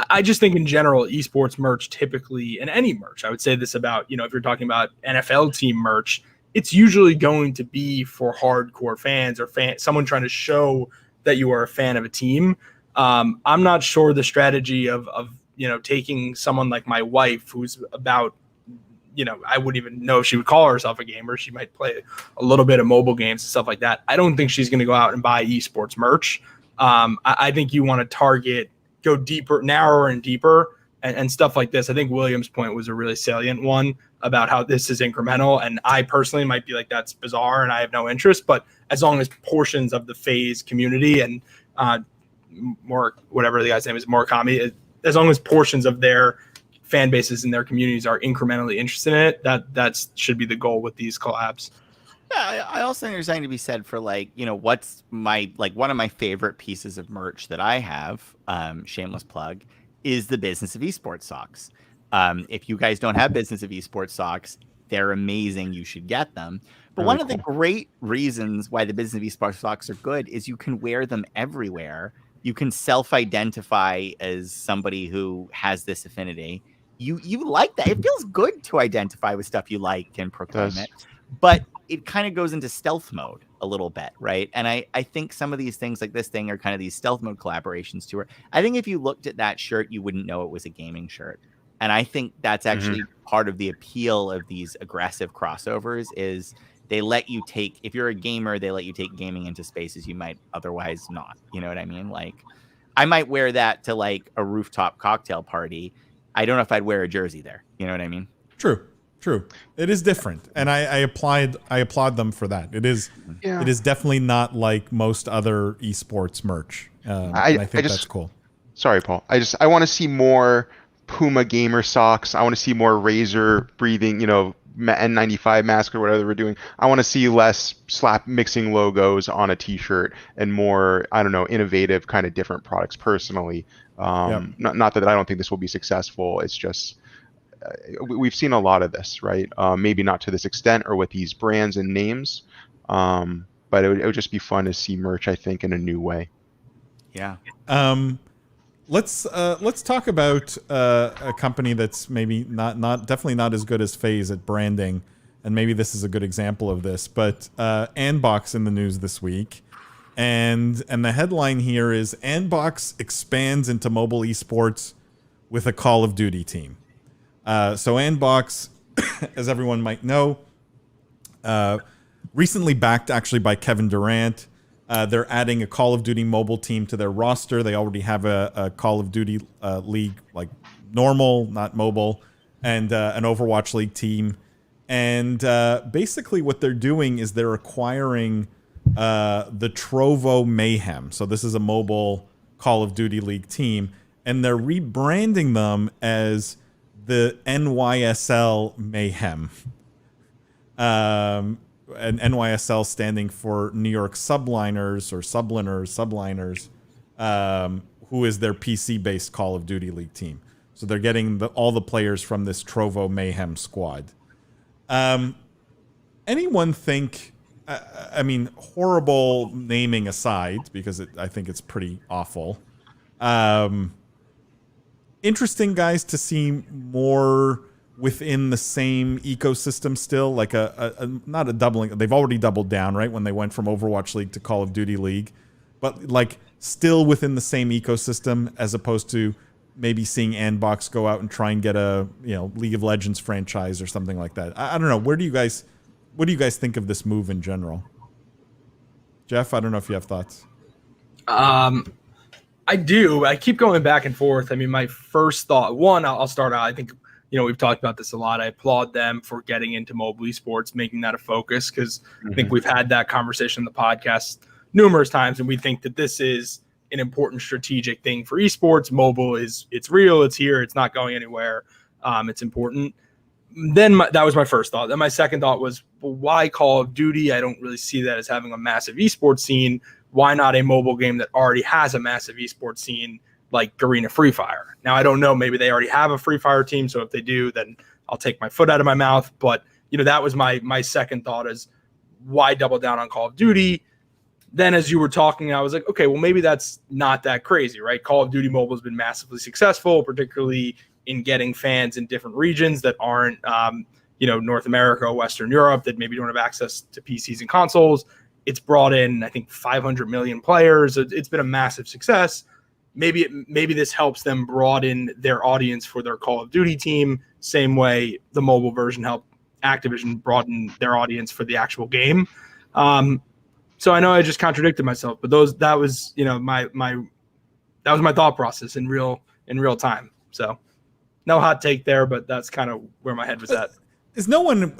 I just think in general, esports merch typically, and any merch, I would say this about, if you're talking about NFL team merch, it's usually going to be for hardcore fans or someone trying to show that you are a fan of a team. I'm not sure the strategy of taking someone like my wife, who's about, I wouldn't even know if she would call herself a gamer. She might play a little bit of mobile games and stuff like that. I don't think she's going to go out and buy esports merch. I think you want to go deeper, narrower and deeper, and stuff like this. I think William's point was a really salient one about how this is incremental. And I personally might be like, that's bizarre and I have no interest. But as long as portions of the FaZe community and whatever the guy's name is, Murakami, as long as portions of their fan bases and their communities are incrementally interested in it, that should be the goal with these collabs. Yeah, I also think there's something to be said for, like, what's my, like, one of my favorite pieces of merch that I have, shameless plug, is the Business of Esports socks. If you guys don't have Business of Esports socks, they're amazing. You should get them. But one of the great reasons why the Business of Esports socks are good is you can wear them everywhere. You can self-identify as somebody who has this affinity. You like that. It feels good to identify with stuff you like and proclaim it. But it kind of goes into stealth mode a little bit, right? And I think some of these things like this thing are kind of these stealth mode collaborations too. I think if you looked at that shirt, you wouldn't know it was a gaming shirt. And I think that's actually part of the appeal of these aggressive crossovers is they let you take, if you're a gamer, they let you take gaming into spaces you might otherwise not. You know what I mean? Like, I might wear that to, like, a rooftop cocktail party. I don't know if I'd wear a jersey there. You know what I mean? True. It is different, and I applaud them for that. It is definitely not like most other esports merch. I think that's cool. Sorry, Paul. I want to see more Puma gamer socks. I want to see more Razer breathing, N95 mask or whatever we're doing. I want to see less mixing logos on a t-shirt and more, I don't know, innovative kind of different products personally. Not that I don't think this will be successful. It's just we've seen a lot of this, right? Maybe not to this extent or with these brands and names, but it would just be fun to see merch, I think, in a new way. Yeah. Let's talk about a company that's maybe definitely not as good as FaZe at branding, and maybe this is a good example of this. But Andbox in the news this week, and the headline here is Andbox expands into mobile esports with a Call of Duty team. So Andbox, as everyone might know, recently backed actually by Kevin Durant. They're adding a Call of Duty mobile team to their roster. They already have a Call of Duty league, like normal, not mobile, and an Overwatch League team. And basically what they're doing is they're acquiring the Trovo Mayhem. So this is a mobile Call of Duty League team. And they're rebranding them as the NYSL Mayhem. And NYSL standing for New York Subliners or Subliners, who is their PC-based Call of Duty League team. So they're getting all the players from this Trovo Mayhem squad. Anyone think, I mean, horrible naming aside, because I think it's pretty awful. Interesting, guys, to see more within the same ecosystem still, like not a doubling. They've already doubled down, right, when they went from Overwatch League to Call of Duty League, but like still within the same ecosystem, as opposed to maybe seeing Andbox go out and try and get a League of Legends franchise or something like that. I don't know. What do you guys think of this move in general? Jeff, I don't know if you have thoughts. I do. I keep going back and forth. I mean, my first thought, I'll start out. I think, we've talked about this a lot. I applaud them for getting into mobile esports, making that a focus, because I think we've had that conversation on the podcast numerous times, and we think that this is an important strategic thing for esports. Mobile it's real, it's here, it's not going anywhere. It's important. Then that was my first thought. Then my second thought was, well, why Call of Duty? I don't really see that as having a massive esports scene. Why not a mobile game that already has a massive esports scene like Garena Free Fire? Now, I don't know. Maybe they already have a Free Fire team. So if they do, then I'll take my foot out of my mouth. But, that was my second thought, is why double down on Call of Duty? Then as you were talking, I was like, okay, well, maybe that's not that crazy, right? Call of Duty Mobile has been massively successful, particularly in getting fans in different regions that aren't, North America, Western Europe, that maybe don't have access to PCs and consoles. It's brought in, I think, 500 million players. It's been a massive success. Maybe this helps them broaden their audience for their Call of Duty team, same way the mobile version helped Activision broaden their audience for the actual game. So I know I just contradicted myself, but that was my thought process in real time. So no hot take there, but that's kind of where my head was at. Is no one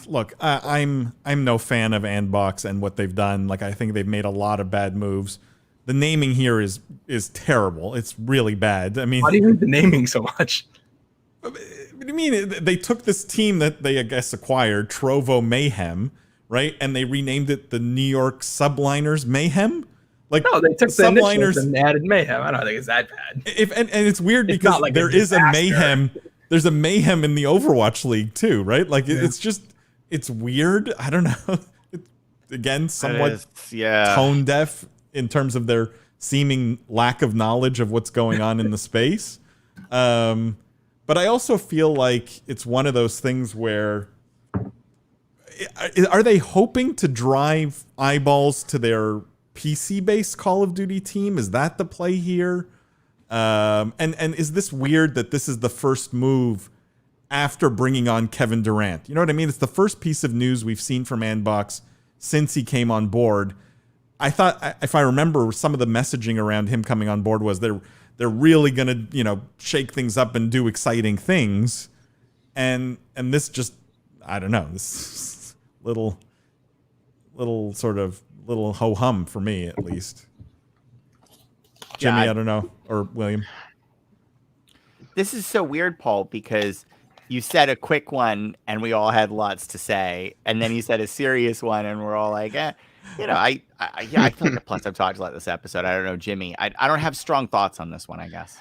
look? I'm no fan of Andbox and what they've done. Like, I think they've made a lot of bad moves. The naming here is terrible. It's really bad. I mean, why do you hate the naming so much? What do you mean? They took this team that they, I guess, acquired, Trovo Mayhem, right? And they renamed it the New York Subliners Mayhem. Like, no, they took the Subliners and added Mayhem. I don't think it's that bad. And it's weird because like there is a Mayhem. There's a Mayhem in the Overwatch League too, right? Like it's weird. I don't know. Again, somewhat tone deaf in terms of their seeming lack of knowledge of what's going on in the space. But I also feel like it's one of those things where are they hoping to drive eyeballs to their PC-based Call of Duty team? Is that the play here? And is this weird that this is the first move after bringing on Kevin Durant? You know what I mean? It's the first piece of news we've seen from Andbox since he came on board. I thought, if I remember, some of the messaging around him coming on board was they're really gonna shake things up and do exciting things, and this just, I don't know, this little ho hum for me at least. Jimmy, I don't know, or William. This is so weird, Paul, because you said a quick one and we all had lots to say, and then you said a serious one and we're all like, I feel like the plus I've talked about this episode. I don't know, Jimmy. I don't have strong thoughts on this one, I guess.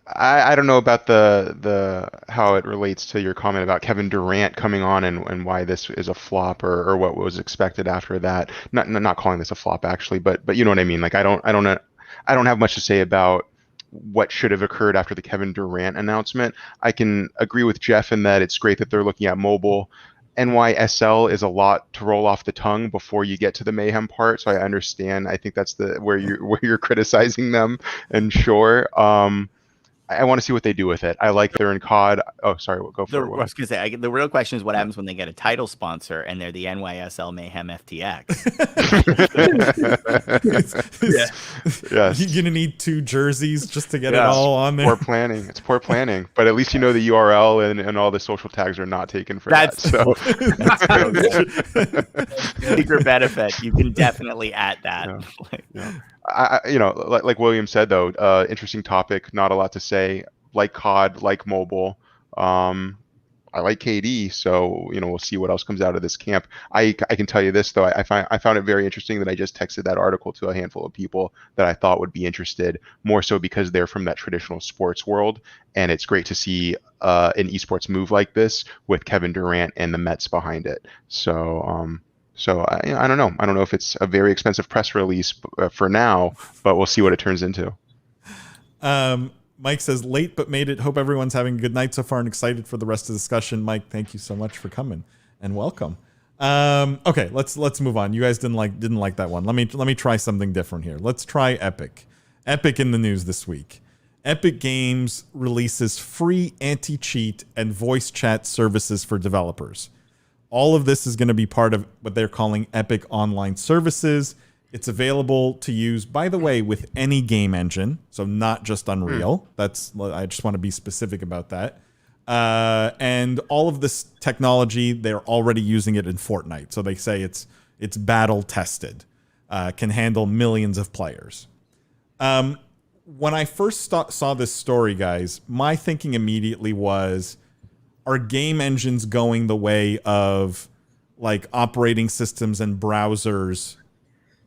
I don't know about the how it relates to your comment about Kevin Durant coming on and why this is a flop or what was expected after that. Not calling this a flop actually, but you know what I mean. Like I don't have much to say about what should have occurred after the Kevin Durant announcement. I can agree with Jeff in that it's great that they're looking at mobile. NYSL is a lot to roll off the tongue before you get to the Mayhem part, so I understand. I think that's where you're criticizing them, and sure. I want to see what they do with it. I like they're in COD. Oh, sorry, we'll go for I it. was gonna say, the real question is what happens when they get a title sponsor and they're the NYSL Mayhem FTX. Yes. You're gonna need 2 jerseys just to get it all on there. Poor planning. It's poor planning. But at least you know the URL and all the social tags are not taken for That's that. So secret benefit. You can definitely add that. Yeah. Like William said though, interesting topic. Not a lot to say. Like COD, like mobile. I like KD, so we'll see what else comes out of this camp. I can tell you this though, I found it very interesting that I just texted that article to a handful of people that I thought would be interested, more so because they're from that traditional sports world, and it's great to see an esports move like this with Kevin Durant and the Mets behind it. So I don't know. I don't know if it's a very expensive press release for now, but we'll see what it turns into. Mike says, late but made it. Hope everyone's having a good night so far and excited for the rest of the discussion. Mike, thank you so much for coming and welcome. Okay, let's move on. You guys didn't like that one. Let me try something different here. Let's try Epic. Epic in the news this week. Epic Games releases free anti-cheat and voice chat services for developers. All of this is going to be part of what they're calling Epic Online Services. It's available to use, by the way, with any game engine, so not just Unreal. I just want to be specific about that. And all of this technology, they're already using it in Fortnite. So they say it's battle tested, can handle millions of players. When I first saw this story, guys, my thinking immediately was, are game engines going the way of like operating systems and browsers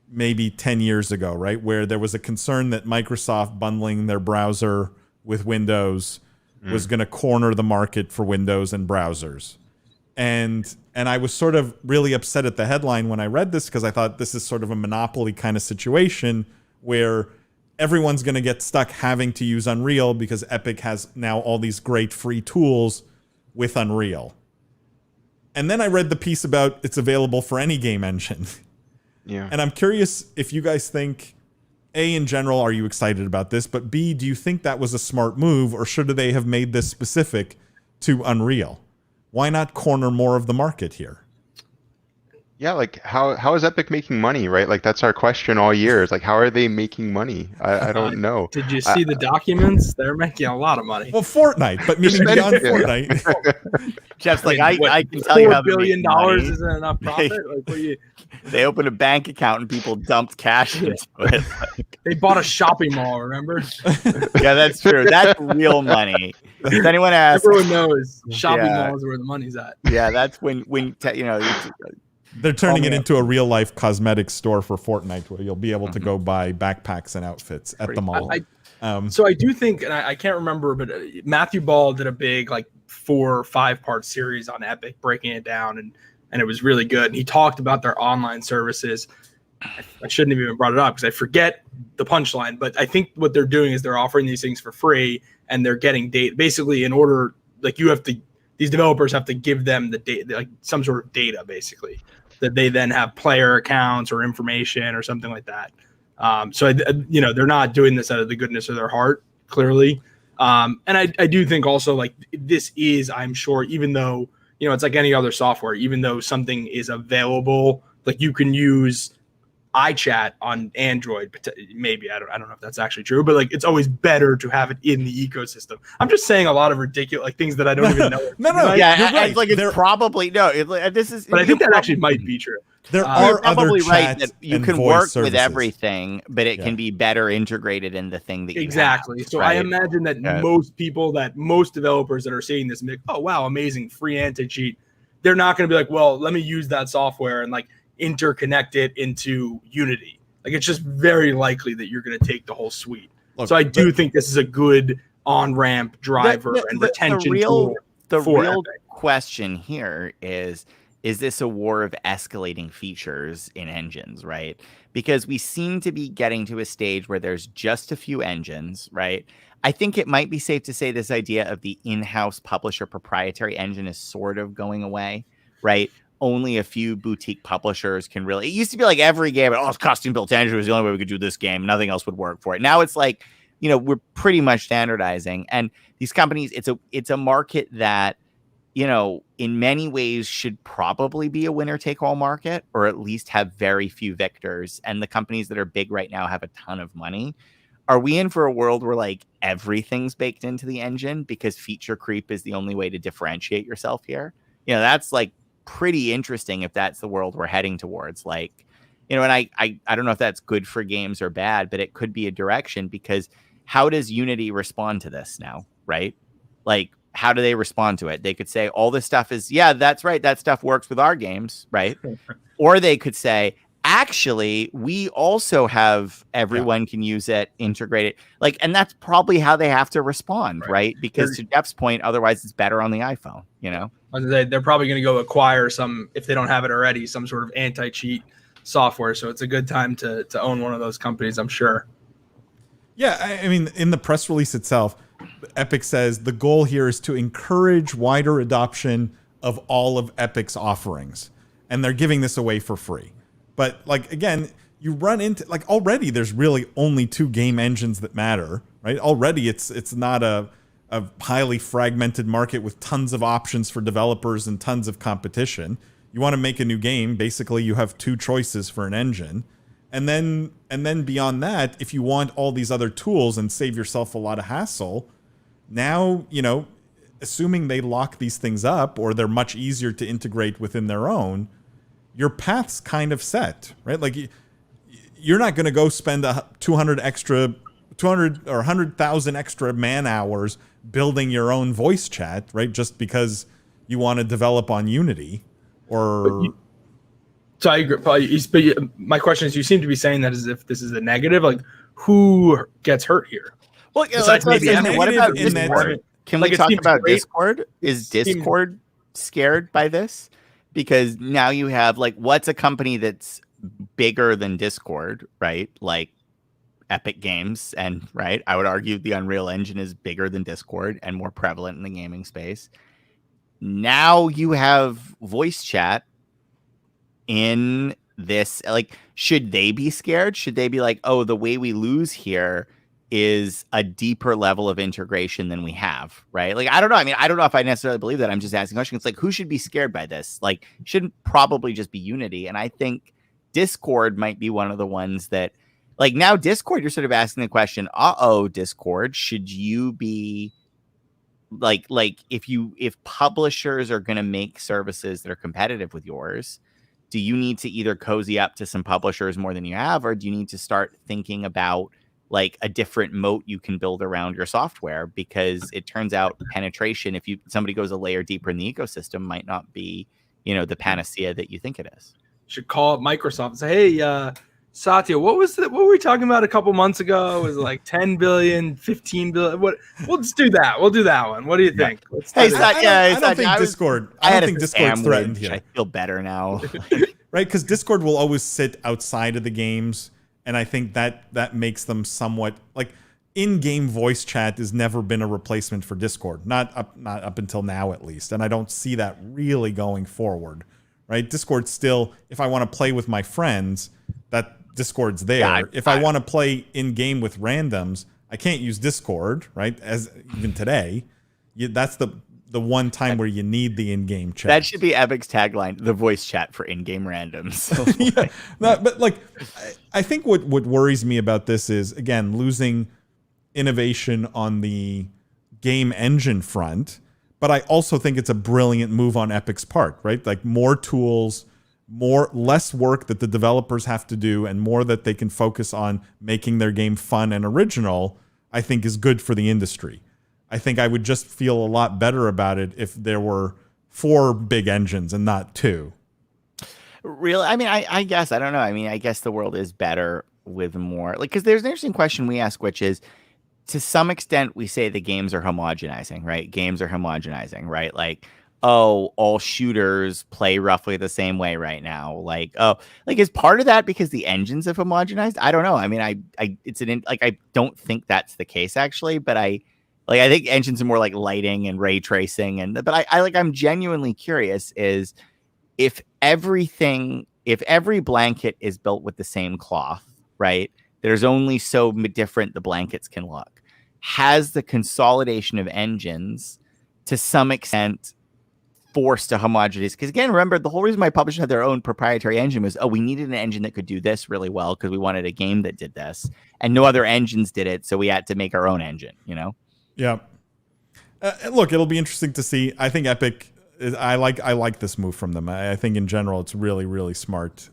maybe 10 years ago, right? Where there was a concern that Microsoft bundling their browser with Windows was going to corner the market for Windows and browsers. And I was sort of really upset at the headline when I read this, because I thought this is sort of a monopoly kind of situation where everyone's going to get stuck having to use Unreal because Epic has now all these great free tools with Unreal. And then I read the piece about it's available for any game engine. Yeah. And I'm curious if you guys think, A, in general, are you excited about this? But B, do you think that was a smart move, or should they have made this specific to Unreal? Why not corner more of the market here? Yeah, like how is Epic making money, right? Like that's our question all year. It's like, how are they making money? I don't know. Did you see the documents? They're making a lot of money. Well, Fortnite, but meaning beyond Fortnite. Jeff's like, I mean, I can tell you how $4 billion isn't enough profit. Like, what you, they opened a bank account and people dumped cash into it. they bought a shopping mall, remember? Yeah, that's true. That's real money. If anyone asks, Everyone knows shopping Yeah. malls are where the money's at. yeah, that's when They're turning it into a real life cosmetics store for Fortnite, where you'll be able to go buy backpacks and outfits at the mall. So I do think, and I can't remember, but Matthew Ball did a big 4 or 5 part series on Epic, breaking it down, and it was really good. And he talked about their online services. I shouldn't have even brought it up because I forget the punchline, but I think what they're doing is they're offering these things for free, and they're getting data. Basically, in order, these developers have to give them the data, some sort of data, basically, that they then have player accounts or information or something like that. So they're not doing this out of the goodness of their heart, clearly. And I do think also this is, I'm sure, even though, it's like any other software, even though something is available, you can use iChat on Android, maybe. I don't know if that's actually true, but it's always better to have it in the ecosystem. I'm just saying a lot of ridiculous things that I don't even know. No, yeah, you're right. it's probably no. This is, but I think that actually might be true. There you're are probably other right chats that you and can voice work services with everything, but it can be better integrated in the thing that you exactly. have, So right? I imagine that most developers that are seeing this, make, oh wow, amazing, free anti-cheat. They're not going to be like, well, let me use that software and interconnect it into Unity. It's just very likely that you're going to take the whole suite. Look, so I do think this is a good on-ramp driver and retention tool. The real Epic. question here is this a war of escalating features in engines, right? Because we seem to be getting to a stage where there's just a few engines, right? I think it might be safe to say this idea of the in-house publisher proprietary engine is sort of going away, right? Only a few boutique publishers can really. It used to be every game, it's custom built engine was the only way we could do this game. Nothing else would work for it. Now it's we're pretty much standardizing. And these companies, it's a market that, in many ways should probably be a winner take all market, or at least have very few victors. And the companies that are big right now have a ton of money. Are we in for a world where like everything's baked into the engine because feature creep is the only way to differentiate yourself here? That's like pretty interesting if that's the world we're heading towards. Like, and I don't know if that's good for games or bad, but it could be a direction, because how does Unity respond to this now, right? Like, how do they respond to it? They could say all this stuff is, yeah, that's right, that stuff works with our games, right? Or they could say, actually, we also have everyone can use it, integrate it. Like, and that's probably how they have to respond, right? Because to Jeff's point, otherwise it's better on the iPhone, They're probably going to go acquire some, if they don't have it already, some sort of anti-cheat software. So it's a good time to own one of those companies, I'm sure. Yeah, I mean, in the press release itself, Epic says the goal here is to encourage wider adoption of all of Epic's offerings. And they're giving this away for free. But like, again, you run into like already there's really only 2 game engines that matter, right? Already it's not a highly fragmented market with tons of options for developers and tons of competition. You want to make a new game, basically you have 2 choices for an engine. And then beyond that, if you want all these other tools and save yourself a lot of hassle, now, assuming they lock these things up or they're much easier to integrate within their own, your path's kind of set, right? Like you're not going to go spend 200 or 100,000 extra man hours building your own voice chat, right? Just because you want to develop on Unity or. So I agree. But my question is, you seem to be saying that as if this is a negative. Like, who gets hurt here? Well, what about Discord? Can we talk about Discord? Is Discord scared by this? Because now you have like, what's a company that's bigger than Discord, right? Like Epic Games, and right, I would argue the Unreal Engine is bigger than Discord and more prevalent in the gaming space. Now you have voice chat in this. Like, should they be scared? Should they be like, oh, the way we lose here is a deeper level of integration than we have, right? Like, I don't know. I mean, I don't know if I necessarily believe that. I'm just asking questions. It's like, who should be scared by this? Like, shouldn't probably just be Unity. And I think Discord might be one of the ones that, like, now Discord, you're sort of asking the question, Discord, should you be like if publishers are going to make services that are competitive with yours, do you need to either cozy up to some publishers more than you have, or do you need to start thinking about like a different moat you can build around your software? Because it turns out penetration, if somebody goes a layer deeper in the ecosystem, might not be, the panacea that you think it is. You should call up Microsoft and say, hey, Satya, what were we talking about a couple months ago? Was it like 10 billion, 15 billion? We'll just do that. We'll do that one. What do you think? Hey, Satya, I don't think Discord's threatened here. I feel better now. Right? Because Discord will always sit outside of the games. And I think that makes them somewhat like in-game voice chat has never been a replacement for Discord, not up until now at least. And I don't see that really going forward, right? Discord still, if I want to play with my friends, that Discord's there. Yeah, if I want to play in-game with randoms, I can't use Discord, right? As even today, that's the one time where you need the in-game chat. That should be Epic's tagline: the voice chat for in-game randoms. Yeah, but like, I think what worries me about this is, again, losing innovation on the game engine front. But I also think it's a brilliant move on Epic's part, right? Like more tools, less work that the developers have to do, and more that they can focus on making their game fun and original, I think is good for the industry. I think I would just feel a lot better about it if there were 4 big engines and not 2. Really? I mean, I guess, I don't know. I mean, I guess the world is better with more. Like, because there's an interesting question we ask, which is, to some extent, we say the games are homogenizing, right? Games are homogenizing, right? Like, oh, all shooters play roughly the same way right now. Like, oh, like, is part of that because the engines have homogenized? I don't know. I mean, I don't think that's the case actually, but I think engines are more like lighting and ray tracing, but I'm genuinely curious is if every blanket is built with the same cloth, right? There's only so different the blankets can look. Has the consolidation of engines to some extent forced a homogeneous? Because again, remember, the whole reason my publisher had their own proprietary engine was, we needed an engine that could do this really well because we wanted a game that did this, and no other engines did it, so we had to make our own engine. Yeah. Look, it'll be interesting to see. I think Epic. I like this move from them. I think in general it's really, really smart.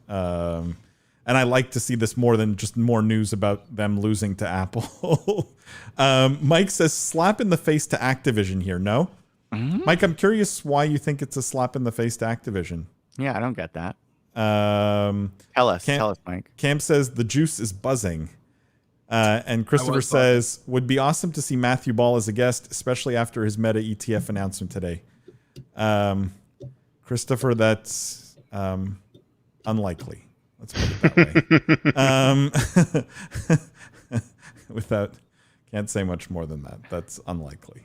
And I like to see this more than just more news about them losing to Apple. Mike says slap in the face to Activision here. No, Mike, I'm curious why you think it's a slap in the face to Activision. Yeah, I don't get that. Tell us, Mike. Cam says the juice is buzzing. And Christopher says, would be awesome to see Matthew Ball as a guest, especially after his Meta ETF announcement today. Christopher, that's unlikely. Let's put it that way. Without, can't say much more than that. That's unlikely.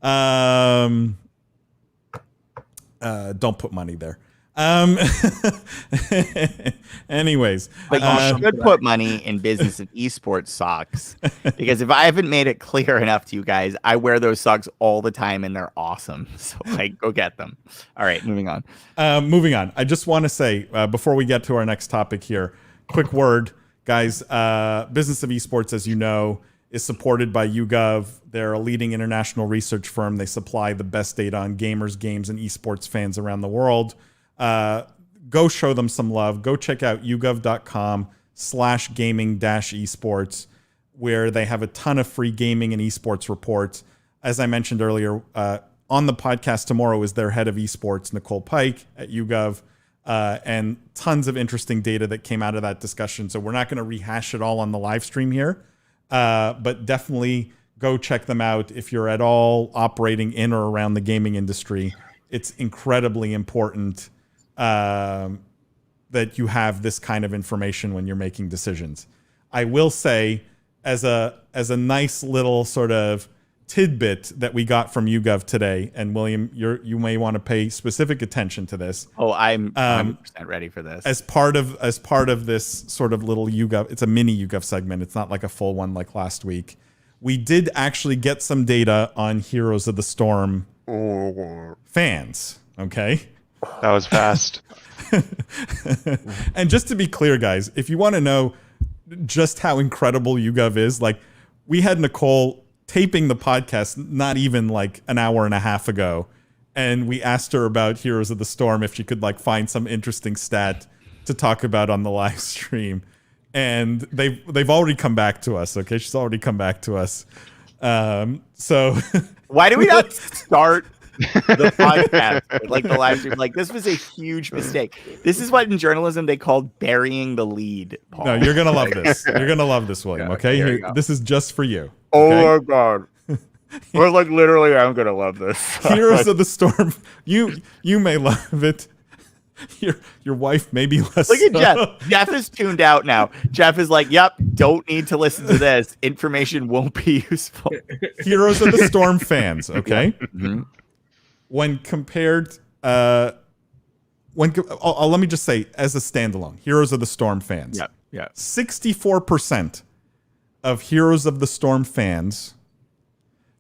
Don't put money there. Anyways, but you should put money in Business of Esports socks, because if I haven't made it clear enough to you guys, I wear those socks all the time and they're awesome. So go get them. All right, moving on. I just want to say before we get to our next topic here, quick word, guys. Business of Esports, as you know, is supported by YouGov. They're a leading international research firm. They supply the best data on gamers, games, and esports fans around the world. Go show them some love. Go check out yougov.com/gaming-esports, where they have a ton of free gaming and esports reports. As I mentioned earlier, on the podcast tomorrow is their head of esports, Nicole Pike at YouGov, and tons of interesting data that came out of that discussion. So we're not going to rehash it all on the live stream here, but definitely go check them out if you're at all operating in or around the gaming industry. It's incredibly important that you have this kind of information when you're making decisions. I will say, as a nice little sort of tidbit that we got from YouGov today, and William, you may want to pay specific attention to this. Oh, I'm 100% ready for this. As part of this sort of little YouGov, it's a mini YouGov segment. It's not like a full one like last week. We did actually get some data on Heroes of the Storm fans. Okay. That was fast. And just to be clear, guys, if you want to know just how incredible YouGov is, like, we had Nicole taping the podcast not even like an hour and a half ago, and we asked her about Heroes of the Storm if she could like find some interesting stat to talk about on the live stream, and they've already come back to us. Okay, she's already come back to us. So why do we not start the podcast like the live stream? Like, this was a huge mistake. This is what in journalism they called burying the lead, Paul. No, you're gonna love this. You're gonna love this, William. Okay, this is just for you. Oh okay? my god. We're like, literally, I'm gonna love this. Heroes of the Storm. You may love it. Your wife may be less. Look at Jeff. Jeff is tuned out now. Jeff is like, yep, don't need to listen to this. Information won't be useful. Heroes of the Storm fans, okay? Mm-hmm. When compared, let me just say, as a standalone, Heroes of the Storm fans. Yeah. 64% of Heroes of the Storm fans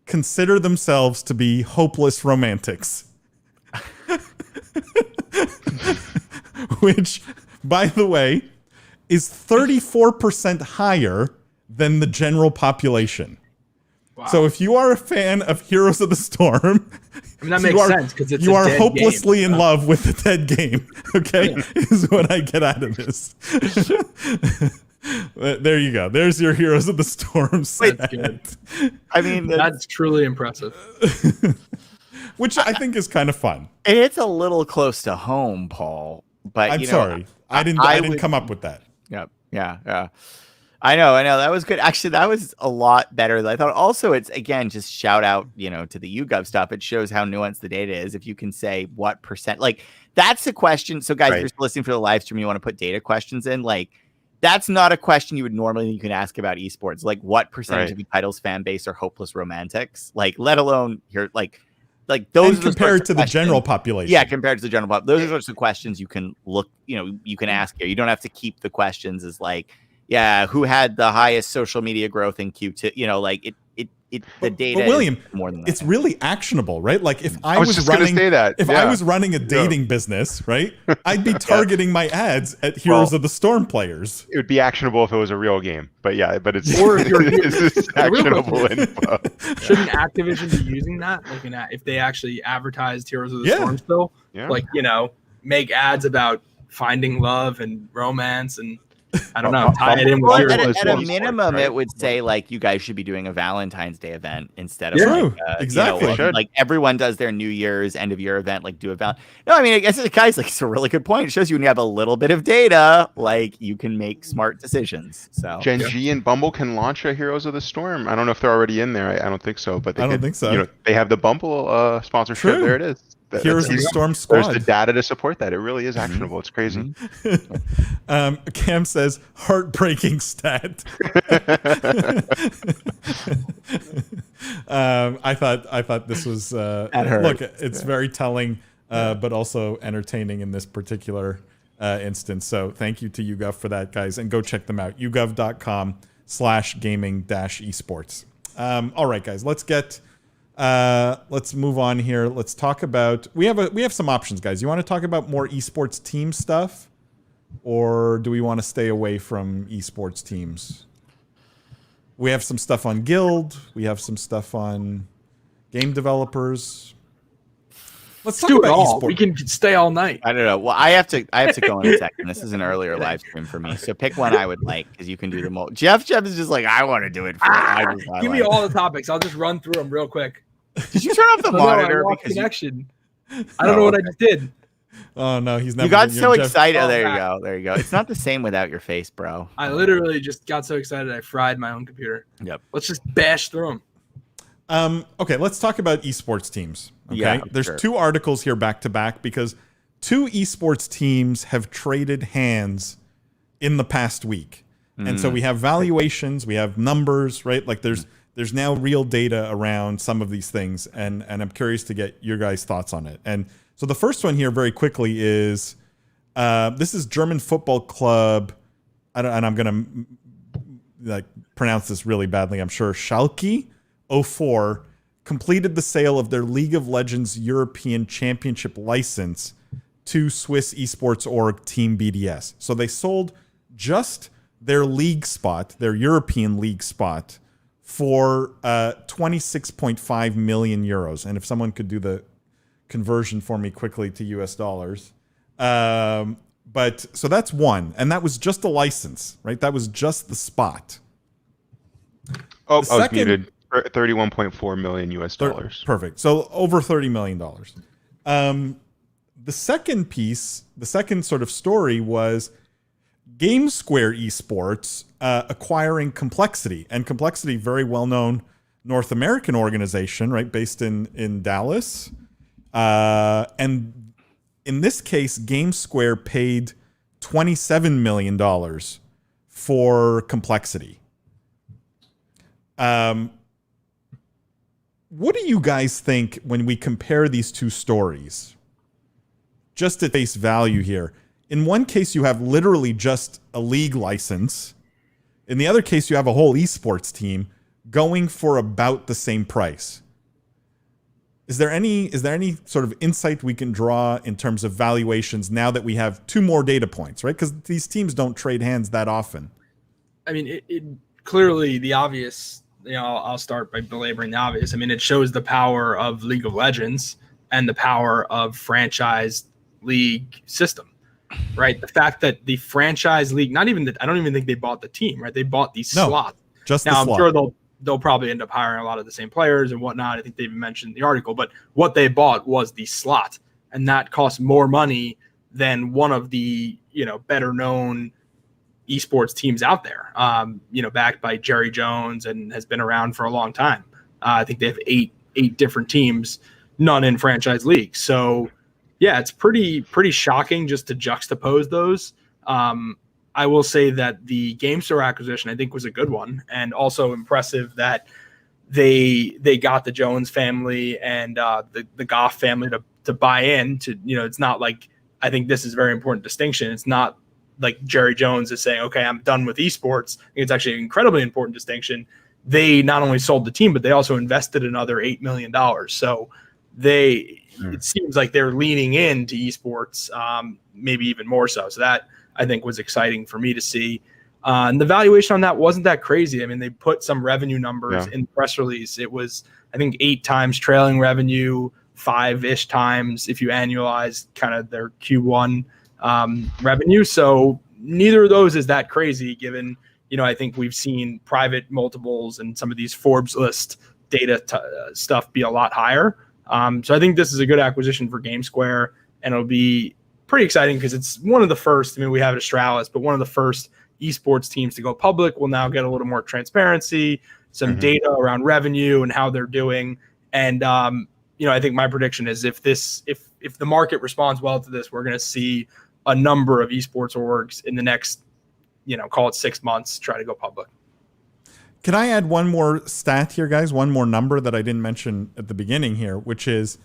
consider themselves to be hopeless romantics. Which, by the way, is 34% higher than the general population. Wow. So if you are a fan of Heroes of the Storm, I mean, that makes sense because you are hopelessly in love with the dead game. Okay, is what I get out of this. There you go. There's your Heroes of the Storm set. I mean, that's truly impressive. Which I think is kind of fun. It's a little close to home, Paul. But I'm sorry, I didn't come up with that. Yeah. I know. That was good. Actually, that was a lot better than I thought. Also, it's, again, just shout out, to the YouGov stuff. It shows how nuanced the data is. If you can say what percent, like, that's a question. So, guys, if you're listening for the live stream, you want to put data questions in, like, that's not a question you can ask about esports. Like, what percentage of the title's fan base are hopeless romantics? Like, let alone here, like those and compared to the general population. Yeah, compared to the general population. Those are sorts of questions you can look, you can ask here. You don't have to keep the questions as like, who had the highest social media growth in Q2. You know, like the data. But William, is more than that. it's really actionable, right? Like if I was was just gonna running, say that, if yeah. I was running a dating business, right, I'd be targeting my ads at Heroes of the Storm players. It would be actionable if it was a real game, but it's Or if you're- it's The real actionable question info. Shouldn't Activision be using that? Like, if they actually advertised Heroes of the Yeah. Storm still, Yeah. like, make ads about finding love and romance, and I don't know, tie it in with Well, Heroes. at Heroes a Esports, minimum, right? it would say like you guys should be doing a Valentine's Day event instead of True. like, Exactly. They should. like everyone does their New Year's end of year event, like do a No, I mean, I guess guys, like it's a really good point. It shows you when you have a little bit of data, like you can make smart decisions. So Gen G and Bumble can launch a Heroes of the Storm. I don't know if they're already in there. I don't think so, but I don't think so. You know, they have the Bumble sponsorship. True. There it is. Heroes of the Storm There's squad. the data to support that. It really is actionable. It's crazy. Cam says heartbreaking stat. I thought this was hurt. look. It's very telling, but also entertaining in this particular instance. So thank you to YouGov for that, guys, and go check them out. YouGov.com/gaming-esports. All right, guys, let's move on here. Let's talk about we have some options, guys. You want to talk about more esports team stuff, or do we want to stay away from esports teams? We have some stuff on Guild. We have some stuff on game developers. Let's talk Do it about all. esports. We can stay all night. I don't know. Well, I have to go in a second. This is an earlier live stream for me, so pick one I would like because you can do them all. Jeff is just like I want to do it. Give me all the topics. I'll just run through them real quick. Did you turn off the monitor I lost because connection? I don't know what I just did. Oh no, he's never. you got so Jeff- excited? Oh, There you back. go. There you go. It's not the same without your face, bro. I literally just got so excited I fried my own computer. Yep. Let's just bash through them. Okay, let's talk about esports teams. Okay, Yeah, there's sure. two articles here back to back because two esports teams have traded hands in the past week, and so we have valuations, we have numbers, right? Like there's now real data around some of these things, and I'm curious to get your guys' thoughts on it. And so the first one here, very quickly, is this is German football club, and I'm gonna like pronounce this really badly, I'm sure. Schalke 04 completed the sale of their League of Legends European Championship license to Swiss esports org Team BDS. So they sold just their league spot, their European league spot, for 26.5 million euros. And if someone could do the conversion for me quickly to US dollars. But so that's one. And that was just the license, right? That was just the spot. Oh, I was second- muted. 31.4 million US dollars. Perfect. So over $30 million. The second piece, the second sort of story was GameSquare Esports acquiring Complexity. And Complexity, very well-known North American organization, right, based in Dallas. And in this case, GameSquare paid $27 million for Complexity. What do you guys think when we compare these two stories? Just at face value here. In one case, you have literally just a league license. In the other case, you have a whole esports team going for about the same price. Is there any sort of insight we can draw in terms of valuations now that we have two more data points, right? Because these teams don't trade hands that often. I mean, it clearly the obvious, I'll start by belaboring the obvious. I mean, it shows the power of League of Legends and the power of franchise league system, right? The fact that the franchise league, I don't even think they bought the team, right? They bought these slots. Just now, the I'm slot. sure they'll probably end up hiring a lot of the same players and whatnot. I think they even mentioned in the article, but what they bought was the slot, and that cost more money than one of the better known esports teams out there. Backed by Jerry Jones and has been around for a long time. I think they have eight different teams, none in franchise leagues. So yeah, it's pretty shocking just to juxtapose those. I will say that the GameStore acquisition I think was a good one, and also impressive that they got the Jones family and the Goff family to buy in to, it's not like, I think this is a very important distinction. It's not like Jerry Jones is saying, okay, I'm done with esports. I think it's actually an incredibly important distinction. They not only sold the team, but they also invested another $8 million. So it seems like they're leaning into esports, maybe even more so. So that I think was exciting for me to see. And the valuation on that wasn't that crazy. I mean, they put some revenue numbers in the press release. It was, I think, 8 times trailing revenue, 5-ish times if you annualize kind of their Q1 revenue. So neither of those is that crazy given, I think we've seen private multiples and some of these Forbes list data stuff be a lot higher. So I think this is a good acquisition for GameSquare, and it'll be pretty exciting because it's one of the first, I mean, we have Astralis, but one of the first esports teams to go public. Will now get a little more transparency, some data around revenue and how they're doing. And, I think my prediction is if the market responds well to this, we're going to see a number of esports orgs in the next, call it 6 months, try to go public. Can I add one more stat here, guys? One more number that I didn't mention at the beginning here, which is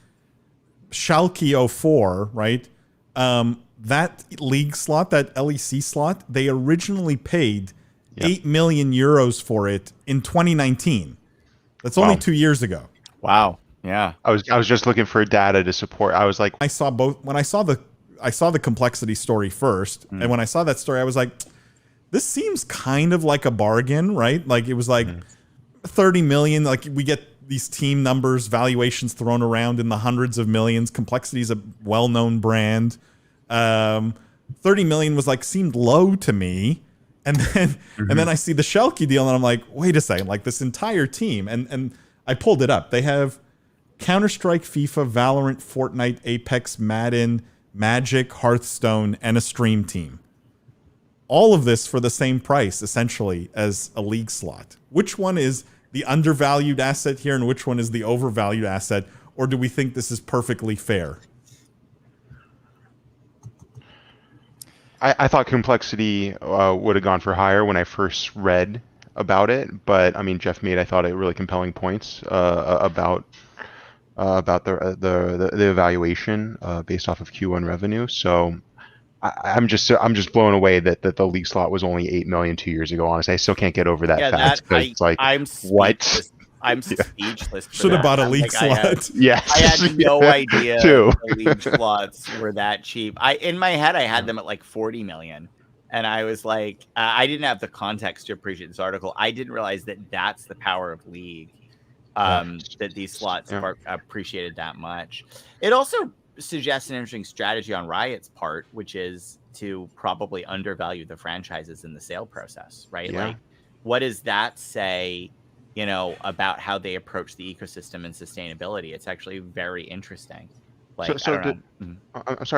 Schalke 04, right? That league slot, that LEC slot, they originally paid 8 million euros for it in 2019. That's only 2 years ago. Wow. Yeah. I was just looking for data to support. I was like, I saw both. When I saw the complexity story first, and when I saw that story, I was like, this seems kind of like a bargain, right? Like it was like 30 million. Like we get these team numbers, valuations thrown around in the hundreds of millions. Complexity is a well-known brand. 30 million was like seemed low to me, and then I see the Schalke deal, and I'm like, wait a second, like this entire team, and I pulled it up. They have Counter-Strike, FIFA, Valorant, Fortnite, Apex, Madden, Magic, Hearthstone, and a stream team. All of this for the same price, essentially, as a league slot. Which one is the undervalued asset here, and which one is the overvalued asset? Or do we think this is perfectly fair? I thought Complexity would have gone for higher when I first read about it, but I mean, Jeff made, I thought, really compelling points about the evaluation based off of Q1 revenue. So I'm just blown away that the league slot was only 8 million 2 years ago. Honestly, I still can't get over that fact. It's like, I'm what? I'm speechless. Should have bought a league slot. Yes. I had no idea too. the league slots were that cheap. In my head, I had them at like 40 million. And I was like, I didn't have the context to appreciate this article. I didn't realize that that's the power of league, that these slots are appreciated that much. It also suggests an interesting strategy on Riot's part, which is to probably undervalue the franchises in the sale process, right? Yeah. Like, what does that say, about how they approach the ecosystem and sustainability? It's actually very interesting. Like, I'm sorry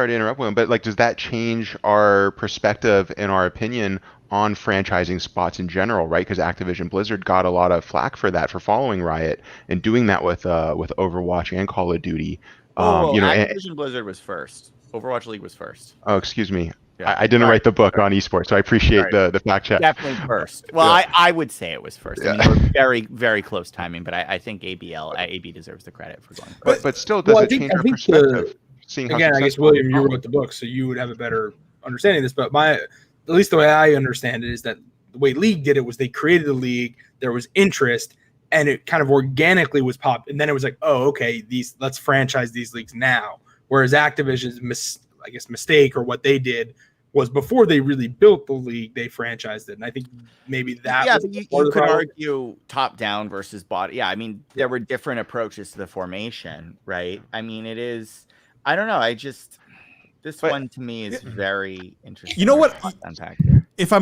to interrupt, William, but like, does that change our perspective and our opinion on franchising spots in general, right? Because Activision Blizzard got a lot of flack for that, for following Riot and doing that with Overwatch and Call of Duty. Activision Blizzard was first. Overwatch League was first. Oh, excuse me. Yeah. I didn't write the book on esports, so I appreciate the fact check. Definitely first. Well, I would say it was first. I mean, they were very, very close timing, but I think AB deserves the credit for going first. But still, does it change our perspective? Again, I guess, William, you wrote the book, so you would have a better understanding of this. But at least the way I understand it is that the way League did it was they created a league, there was interest, and it kind of organically was popped. And then it was like, oh, okay, let's franchise these leagues now. Whereas Activision's mistake, or what they did, was before they really built the league, they franchised it. And I think maybe that was you could argue top down versus bottom. Yeah, I mean, there were different approaches to the formation, right? I mean, it is, I don't know. This one to me is very interesting. You know what? Unpack here. If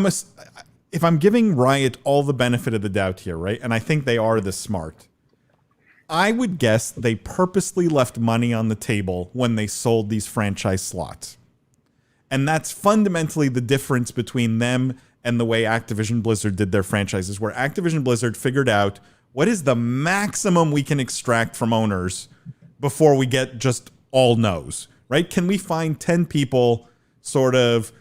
I'm giving Riot all the benefit of the doubt here, right? And I think they are this smart. I would guess they purposely left money on the table when they sold these franchise slots. And that's fundamentally the difference between them and the way Activision Blizzard did their franchises, where Activision Blizzard figured out what is the maximum we can extract from owners before we get just all no's, right? Can we find 10 people sort of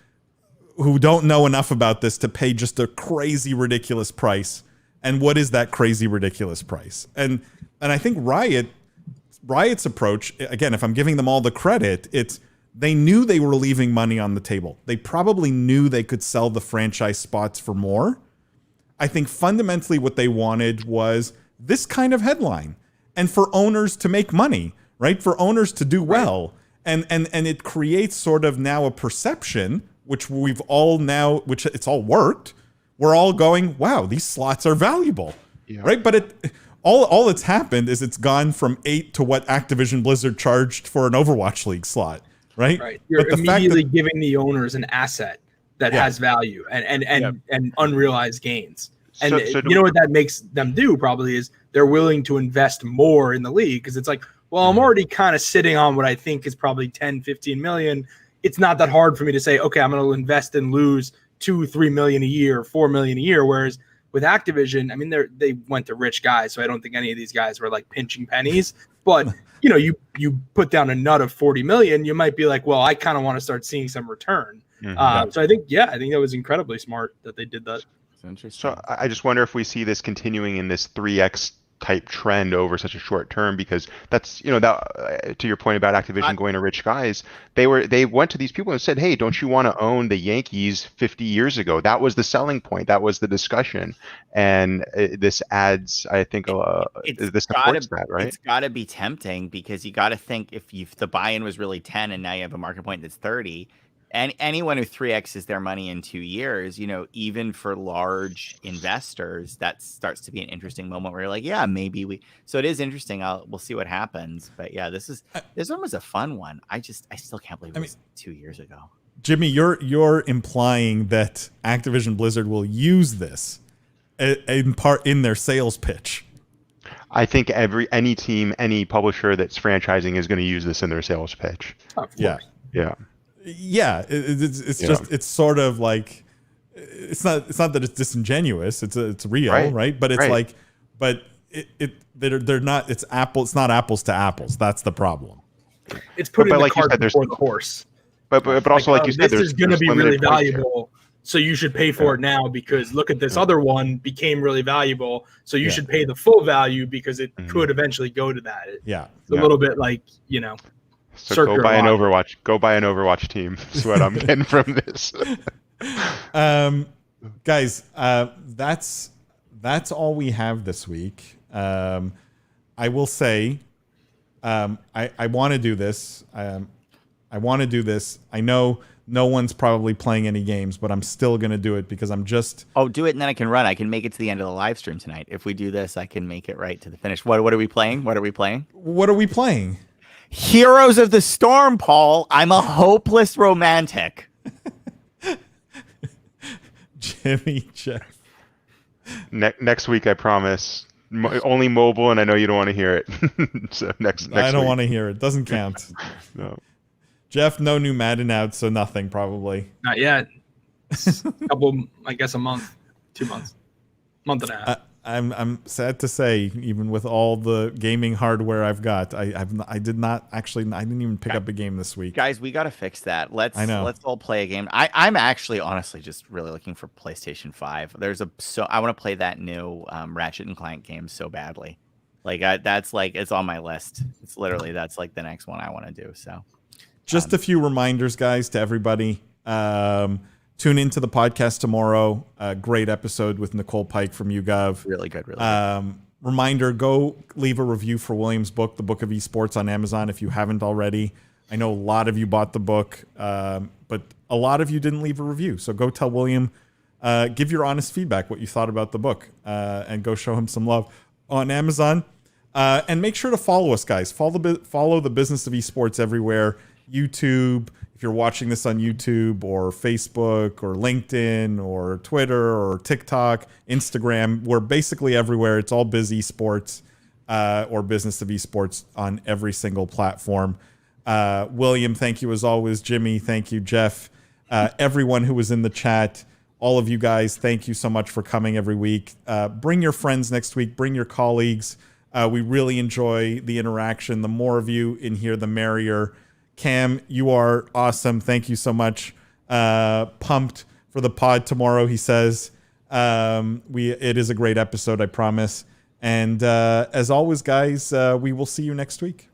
who don't know enough about this to pay just a crazy, ridiculous price? And what is that crazy, ridiculous price? And I think Riot's approach, again, if I'm giving them all the credit, it's They knew they were leaving money on the table. They probably knew they could sell the franchise spots for more. I think fundamentally what they wanted was this kind of headline, and for owners to make money, right? For owners to do well. And it creates sort of now a perception, which we've all now, which it's all worked. We're all going, wow, these slots are valuable, right? But all that's happened is it's gone from 8 to what Activision Blizzard charged for an Overwatch League slot, right? Right. You're immediately giving the owners an asset that has value and unrealized gains. And you know what that makes them do probably is they're willing to invest more in the league because it's like, well, I'm already kind of sitting on what I think is probably 10, 15 million. It's not that hard for me to say, okay, I'm going to invest and lose 2-3 million a year, 4 million a year. Whereas with Activision, I mean, they went to rich guys, so I don't think any of these guys were like pinching pennies. But you put down a nut of 40 million, you might be like, well, I kind of want to start seeing some return. So I think that was incredibly smart that they did that. So I just wonder if we see this continuing in this 3x type trend over such a short term, because that's that to your point about Activision going to rich guys, they went to these people and said, hey, don't you want to own the Yankees 50 years ago? That was the selling point, that was the discussion, and this adds, I think, this supports that, right? It's got to be tempting because you got to think if the buy-in was really 10 and now you have a market point that's 30. And anyone who 3x's their money in 2 years, even for large investors, that starts to be an interesting moment where you're like, yeah, maybe we. So it is interesting. We'll see what happens. But yeah, this one was a fun one. I still can't believe it was 2 years ago. Jimmy, you're implying that Activision Blizzard will use this in part in their sales pitch. I think any team, any publisher that's franchising is going to use this in their sales pitch. Yeah. Yeah, it's just it's sort of like it's not that it's disingenuous. It's real, right? But it's like, but they're not. It's not apples to apples. That's the problem. It's putting the cart before the horse. But also, like you said, this is going to be really valuable. So you should pay for it now because look at this other one became really valuable. So you should pay the full value because it could eventually go to that. It's a little bit like So go buy an Overwatch. Go buy an Overwatch team. That's what I'm getting from this. Guys, that's all we have this week. I will say, I want to do this. I want to do this. I know no one's probably playing any games, but I'm still going to do it because I'm just. Oh, do it and then I can run. I can make it to the end of the live stream tonight. If we do this, I can make it right to the finish. What are we playing? What are we playing? Heroes of the Storm, Paul. I'm a hopeless romantic. Jimmy, Jeff. Next week, I promise. Only mobile, and I know you don't want to hear it. So next I don't week. want to hear it. Doesn't count. No. Jeff, no new Madden out, so nothing probably. Not yet. Couple, I guess, a month, 2 months, month and a half. I'm sad to say, even with all the gaming hardware I've got, I didn't even pick up a game this week. Guys, we got to fix that. Let's all play a game. I'm actually honestly just really looking for PlayStation 5. I want to play that new Ratchet and Clank game so badly. It's on my list. It's literally that's like the next one I want to do. So just a few reminders, guys, to everybody. Tune into the podcast tomorrow. Great episode with Nicole Pike from YouGov. Really good. Reminder, go leave a review for William's book, The Book of Esports, on Amazon if you haven't already. I know a lot of you bought the book, but a lot of you didn't leave a review. So go tell William, give your honest feedback, what you thought about the book, and go show him some love on Amazon. And make sure to follow us, guys. Follow the Business of Esports everywhere. YouTube, if you're watching this on YouTube or Facebook or LinkedIn or Twitter or TikTok, Instagram, we're basically everywhere. It's all Biz Esports or Business of Esports on every single platform. William, thank you as always. Jimmy, thank you. Jeff, everyone who was in the chat, all of you guys, thank you so much for coming every week. Bring your friends next week. Bring your colleagues. We really enjoy the interaction. The more of you in here, the merrier. Cam, you are awesome. Thank you so much. Pumped for the pod tomorrow, he says. It is a great episode, I promise. And as always, guys, we will see you next week.